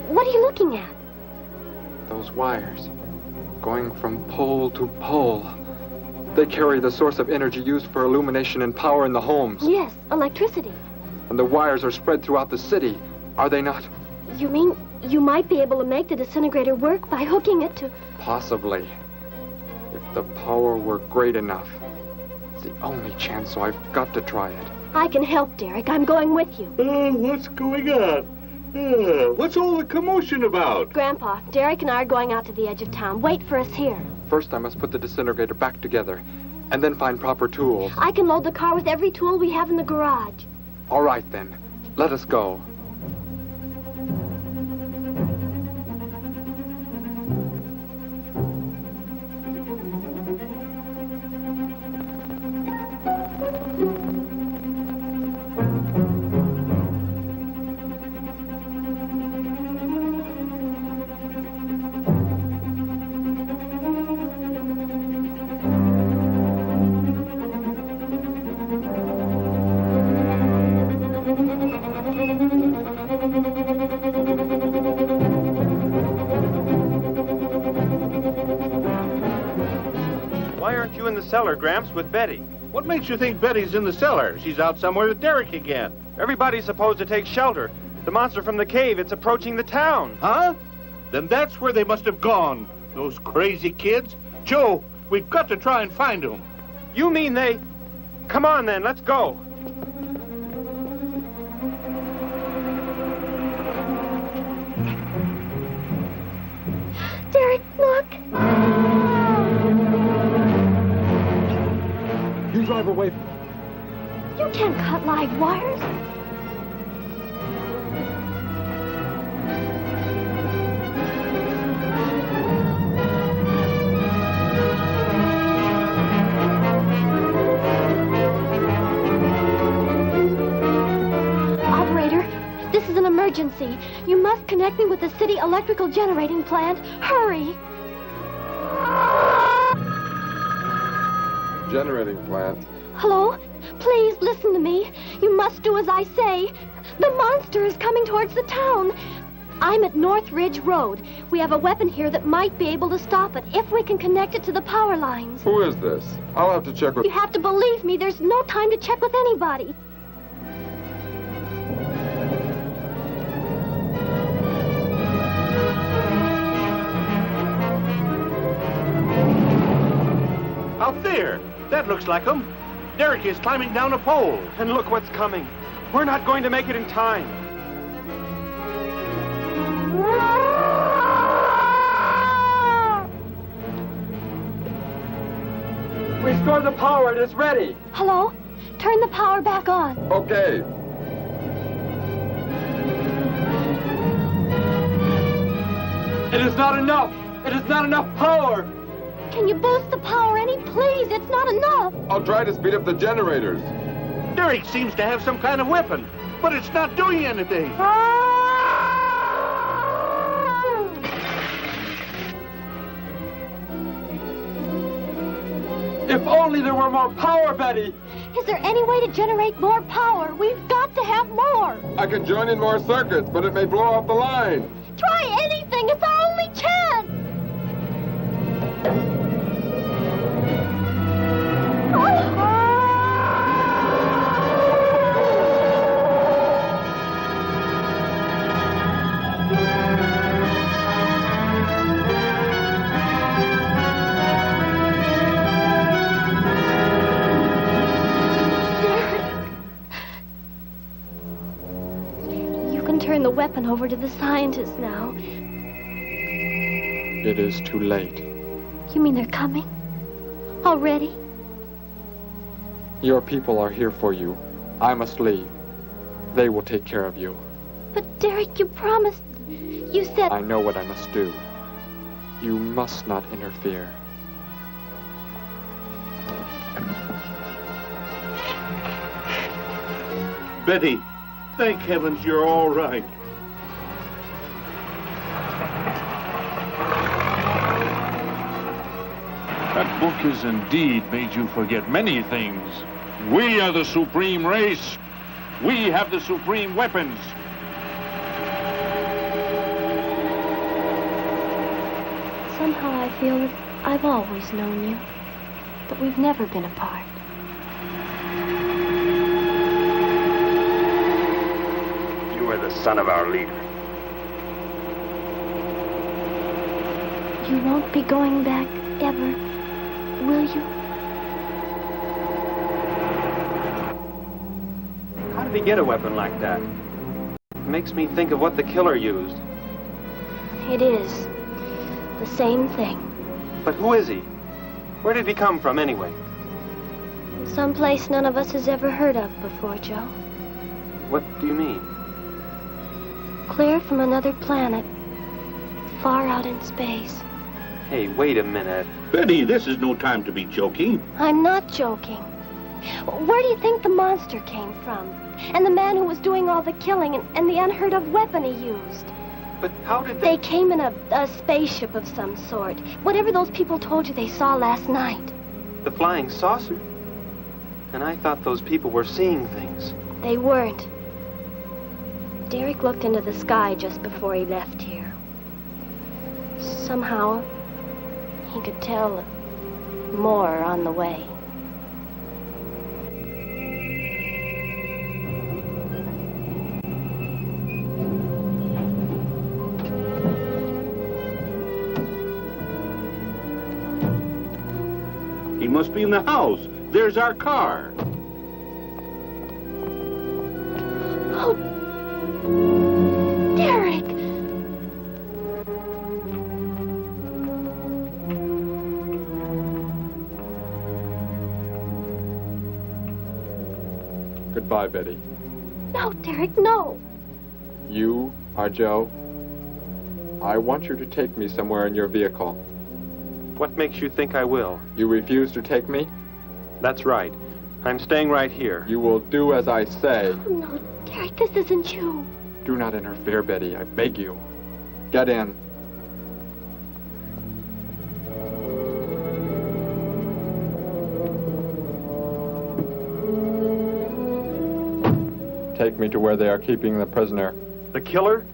What are you looking at? Those wires, going from pole to pole. They carry the source of energy used for illumination and power in the homes. Yes, electricity. And the wires are spread throughout the city, are they not? You mean you might be able to make the disintegrator work by hooking it to... Possibly. If the power were great enough. It's the only chance, so I've got to try it. I can help, Derek. I'm going with you. What's going on? What's all the commotion about? Grandpa, Derek and I are going out to the edge of town. Wait for us here. First, I must put the disintegrator back together, and then find proper tools. I can load the car with every tool we have in the garage. All right, then. Let us go. Why aren't you in the cellar, Gramps, with Betty? What makes you think Betty's in the cellar? She's out somewhere with Derek again. Everybody's supposed to take shelter. The monster from the cave, it's approaching the town. Huh? Then that's where they must have gone. Those crazy kids. Joe, we've got to try and find them. You mean they... Come on, then, let's go. Derek, look. You drive away. You can't cut live wires. Operator, this is an emergency. You must connect me with the city electrical generating plant. Hurry! generating plant. Hello? Please listen to me. You must do as I say. The monster is coming towards the town. I'm at North Ridge Road. We have a weapon here that might be able to stop it if we can connect it to the power lines. Who is this? I'll have to check with... You have to believe me. There's no time to check with anybody. Out there! That looks like him. Derek is climbing down a pole. And look what's coming. We're not going to make it in time. Restore the power. It is ready. Hello? Turn the power back on. Okay. It is not enough. It is not enough power. Can you boost the power any? Please, it's not enough. I'll try to speed up the generators. Derek seems to have some kind of weapon, but it's not doing anything. If only there were more power, Betty. Is there any way to generate more power? We've got to have more. I can join in more circuits, but it may blow off the line. Try anything. It's our only chance. Turn the weapon over to the scientists now. It is too late. You mean they're coming? Already? Your people are here for you. I must leave. They will take care of you. But Derek, you promised. You said... I know what I must do. You must not interfere. Betty, thank heavens you're all right. That book has indeed made you forget many things. We are the supreme race. We have the supreme weapons. Somehow I feel that I've always known you, that we've never been apart. You are the son of our leader. You won't be going back ever, will you? How did he get a weapon like that? It makes me think of what the killer used. It is. The same thing. But who is he? Where did he come from, anyway? Someplace none of us has ever heard of before, Joe. What do you mean? Clear from another planet. Far out in space. Hey, wait a minute. Betty, this is no time to be joking. I'm not joking. Where do you think the monster came from? And the man who was doing all the killing and the unheard of weapon he used? But how did they came in a spaceship of some sort. Whatever those people told you they saw last night. The flying saucer? And I thought those people were seeing things. They weren't. Derek looked into the sky just before he left here. Somehow, he could tell more on the way. He must be in the house. There's our car. Oh, Derek! Goodbye, Betty. No, Derek, no. You are Joe. I want you to take me somewhere in your vehicle. What makes you think I will? You refuse to take me? That's right. I'm staying right here. You will do as I say. Oh, no, Derek, this isn't you. Do not interfere, Betty. I beg you. Get in. take me to where they are keeping the prisoner. The killer?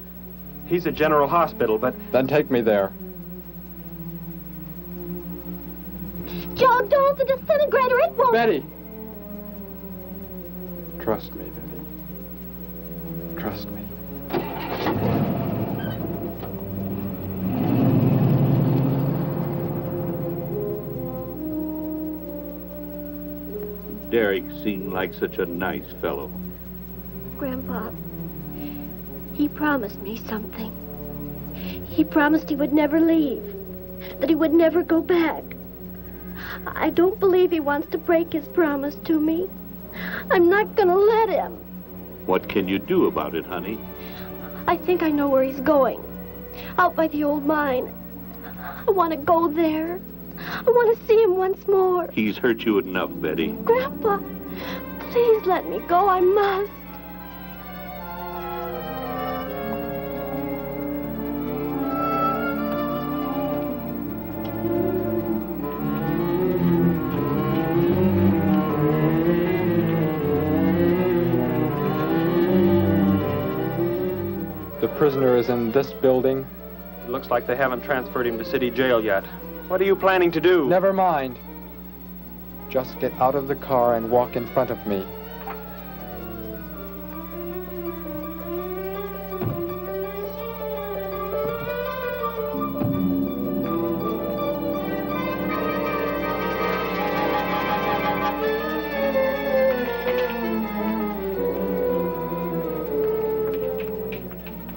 He's at General Hospital, but... Then take me there. Joe, don't! The disintegrator, it won't... Betty! Trust me, Betty. Trust me. Derek seemed like such a nice fellow. Grandpa, he promised me something. He promised he would never leave, that he would never go back. I don't believe he wants to break his promise to me. I'm not gonna let him. What can you do about it, honey? I think I know where he's going. Out by the old mine. I want to go there. I want to see him once more. He's hurt you enough, Betty. Grandpa, please let me go. I must. The prisoner is in this building. It looks like they haven't transferred him to city jail yet. What are you planning to do? Never mind. Just get out of the car and walk in front of me.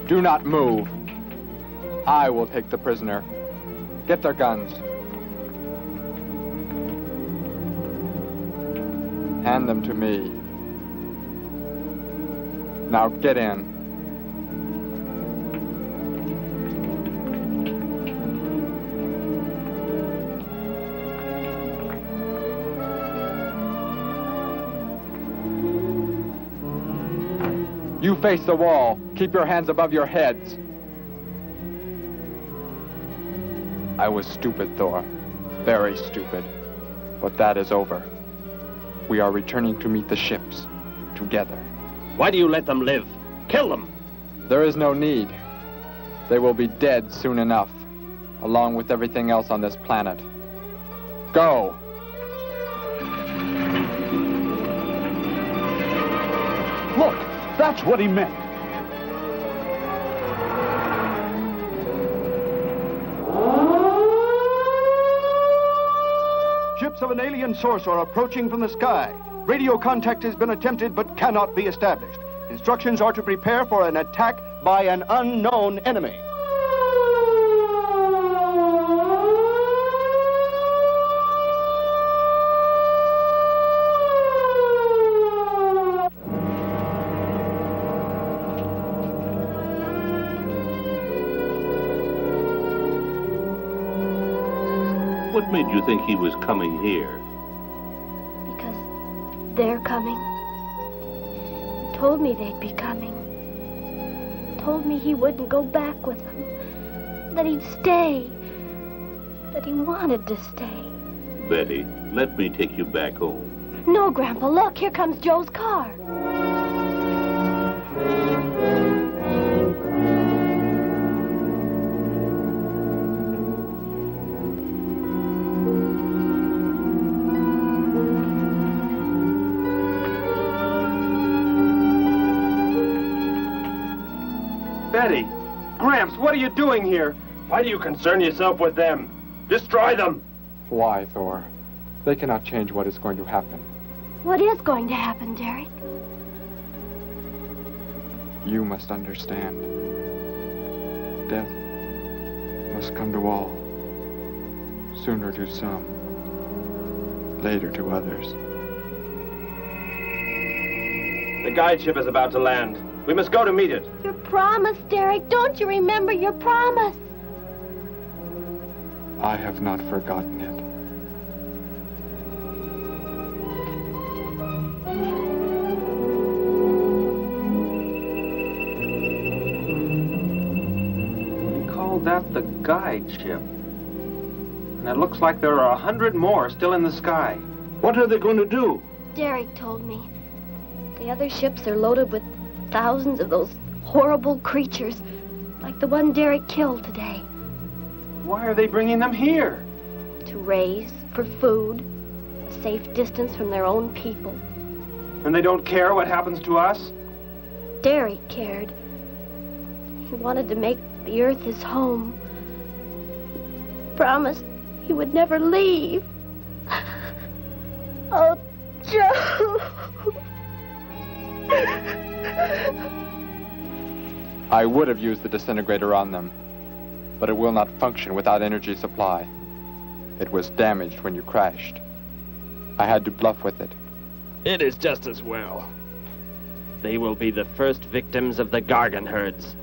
Do not move. I will take the prisoner. Get their guns. Hand them to me. Now get in. You face the wall. Keep your hands above your heads. I was stupid, Thor. Very stupid. But that is over. We are returning to meet the ships. Together. Why do you let them live? Kill them! There is no need. They will be dead soon enough, along with everything else on this planet. Go! Look, that's what he meant. Ships of an alien source are approaching from the sky. Radio contact has been attempted but cannot be established. Instructions are to prepare for an attack by an unknown enemy. What made you think he was coming here? Because they're coming. He told me they'd be coming. He told me he wouldn't go back with them. That he'd stay. That he wanted to stay. Betty, let me take you back home. No, Grandpa, look, here comes Joe's car. Betty! Gramps, what are you doing here? Why do you concern yourself with them? Destroy them! Why, Thor? They cannot change what is going to happen. What is going to happen, Derek? You must understand. Death must come to all. Sooner to some. Later to others. The guide ship is about to land. We must go to meet it. Your promise, Derek. Don't you remember your promise? I have not forgotten it. They call that the guide ship. And it looks like there are 100 more still in the sky. What are they going to do? Derek told me. The other ships are loaded with thousands of those horrible creatures, like the one Derek killed today. Why are they bringing them here? To raise for food, a safe distance from their own people. And they don't care what happens to us? Derek cared. He wanted to make the earth his home. Promised he would never leave. Oh, Joe. I would have used the disintegrator on them, but it will not function without energy supply. It was damaged when you crashed. I had to bluff with it. It is just as well. They will be the first victims of the Gargan herds.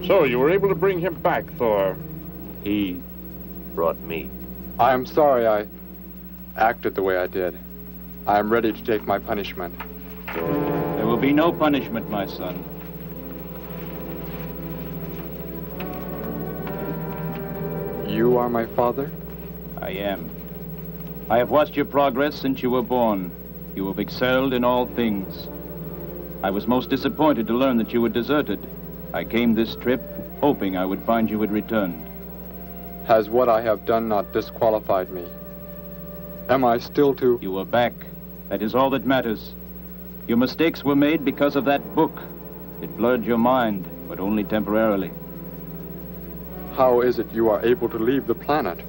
So, you were able to bring him back, Thor? He brought me. I am sorry I acted the way I did. I am ready to take my punishment. There will be no punishment, my son. You are my father? I am. I have watched your progress since you were born. You have excelled in all things. I was most disappointed to learn that you were deserted. I came this trip hoping I would find you had returned. Has what I have done not disqualified me? Am I still to... You are back. That is all that matters. Your mistakes were made because of that book. It blurred your mind, but only temporarily. How is it you are able to leave the planet?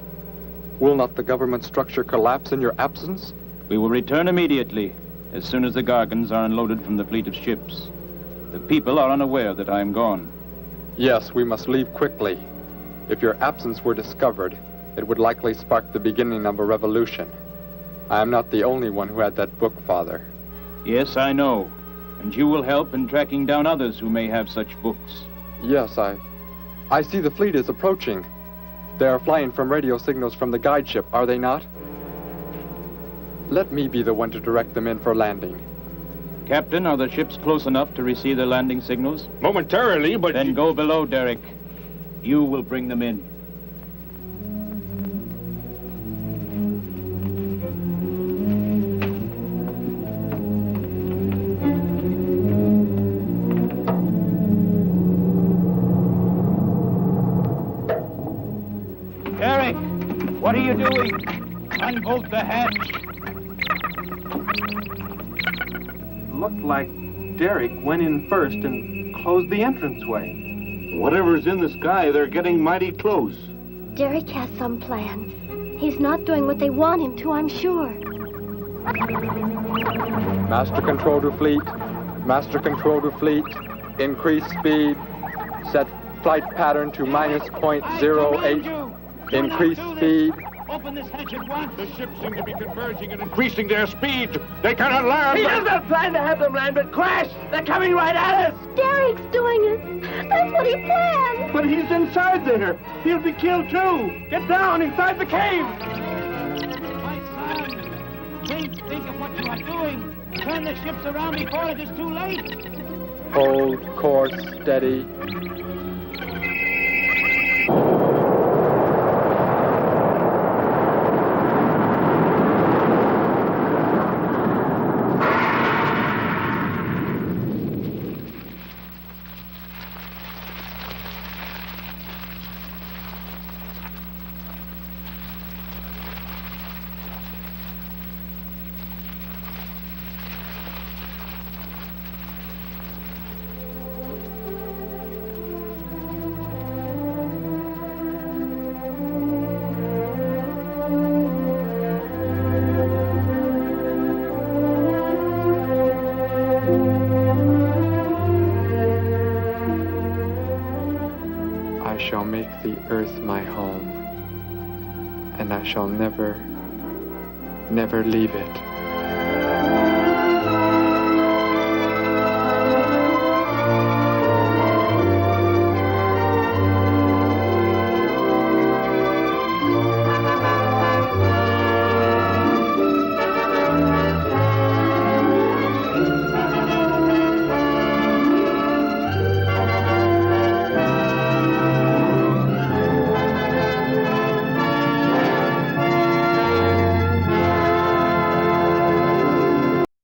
Will not the government structure collapse in your absence? We will return immediately, as soon as the Gargans are unloaded from the fleet of ships. The people are unaware that I am gone. Yes, we must leave quickly. If your absence were discovered, it would likely spark the beginning of a revolution. I am not the only one who had that book, Father. Yes, I know. And you will help in tracking down others who may have such books. Yes, I see the fleet is approaching. They are flying from radio signals from the guide ship, are they not? Let me be the one to direct them in for landing. Captain, are the ships close enough to receive their landing signals? Momentarily, but... Then go below, Derek. You will bring them in. Derek, what are you doing? Unbolt the hatch. Looked like Derek went in first and closed the entranceway. Whatever's in the sky, they're getting mighty close. Derek has some plan. He's not doing what they want him to, I'm sure. Master control to fleet. Master control to fleet. Increase speed. Set flight pattern to -0.08. Increase speed. Open this hatch at once. The ships seem to be converging and increasing their speed. They cannot land. He doesn't plan to have them land, but crash! They're coming right at us! Derek's doing it. That's what he planned. But he's inside there. He'll be killed too. Get down inside the cave. My son, think of what you are doing. Turn the ships around before it is too late. Hold course steady. I shall make the earth my home, and I shall never leave it.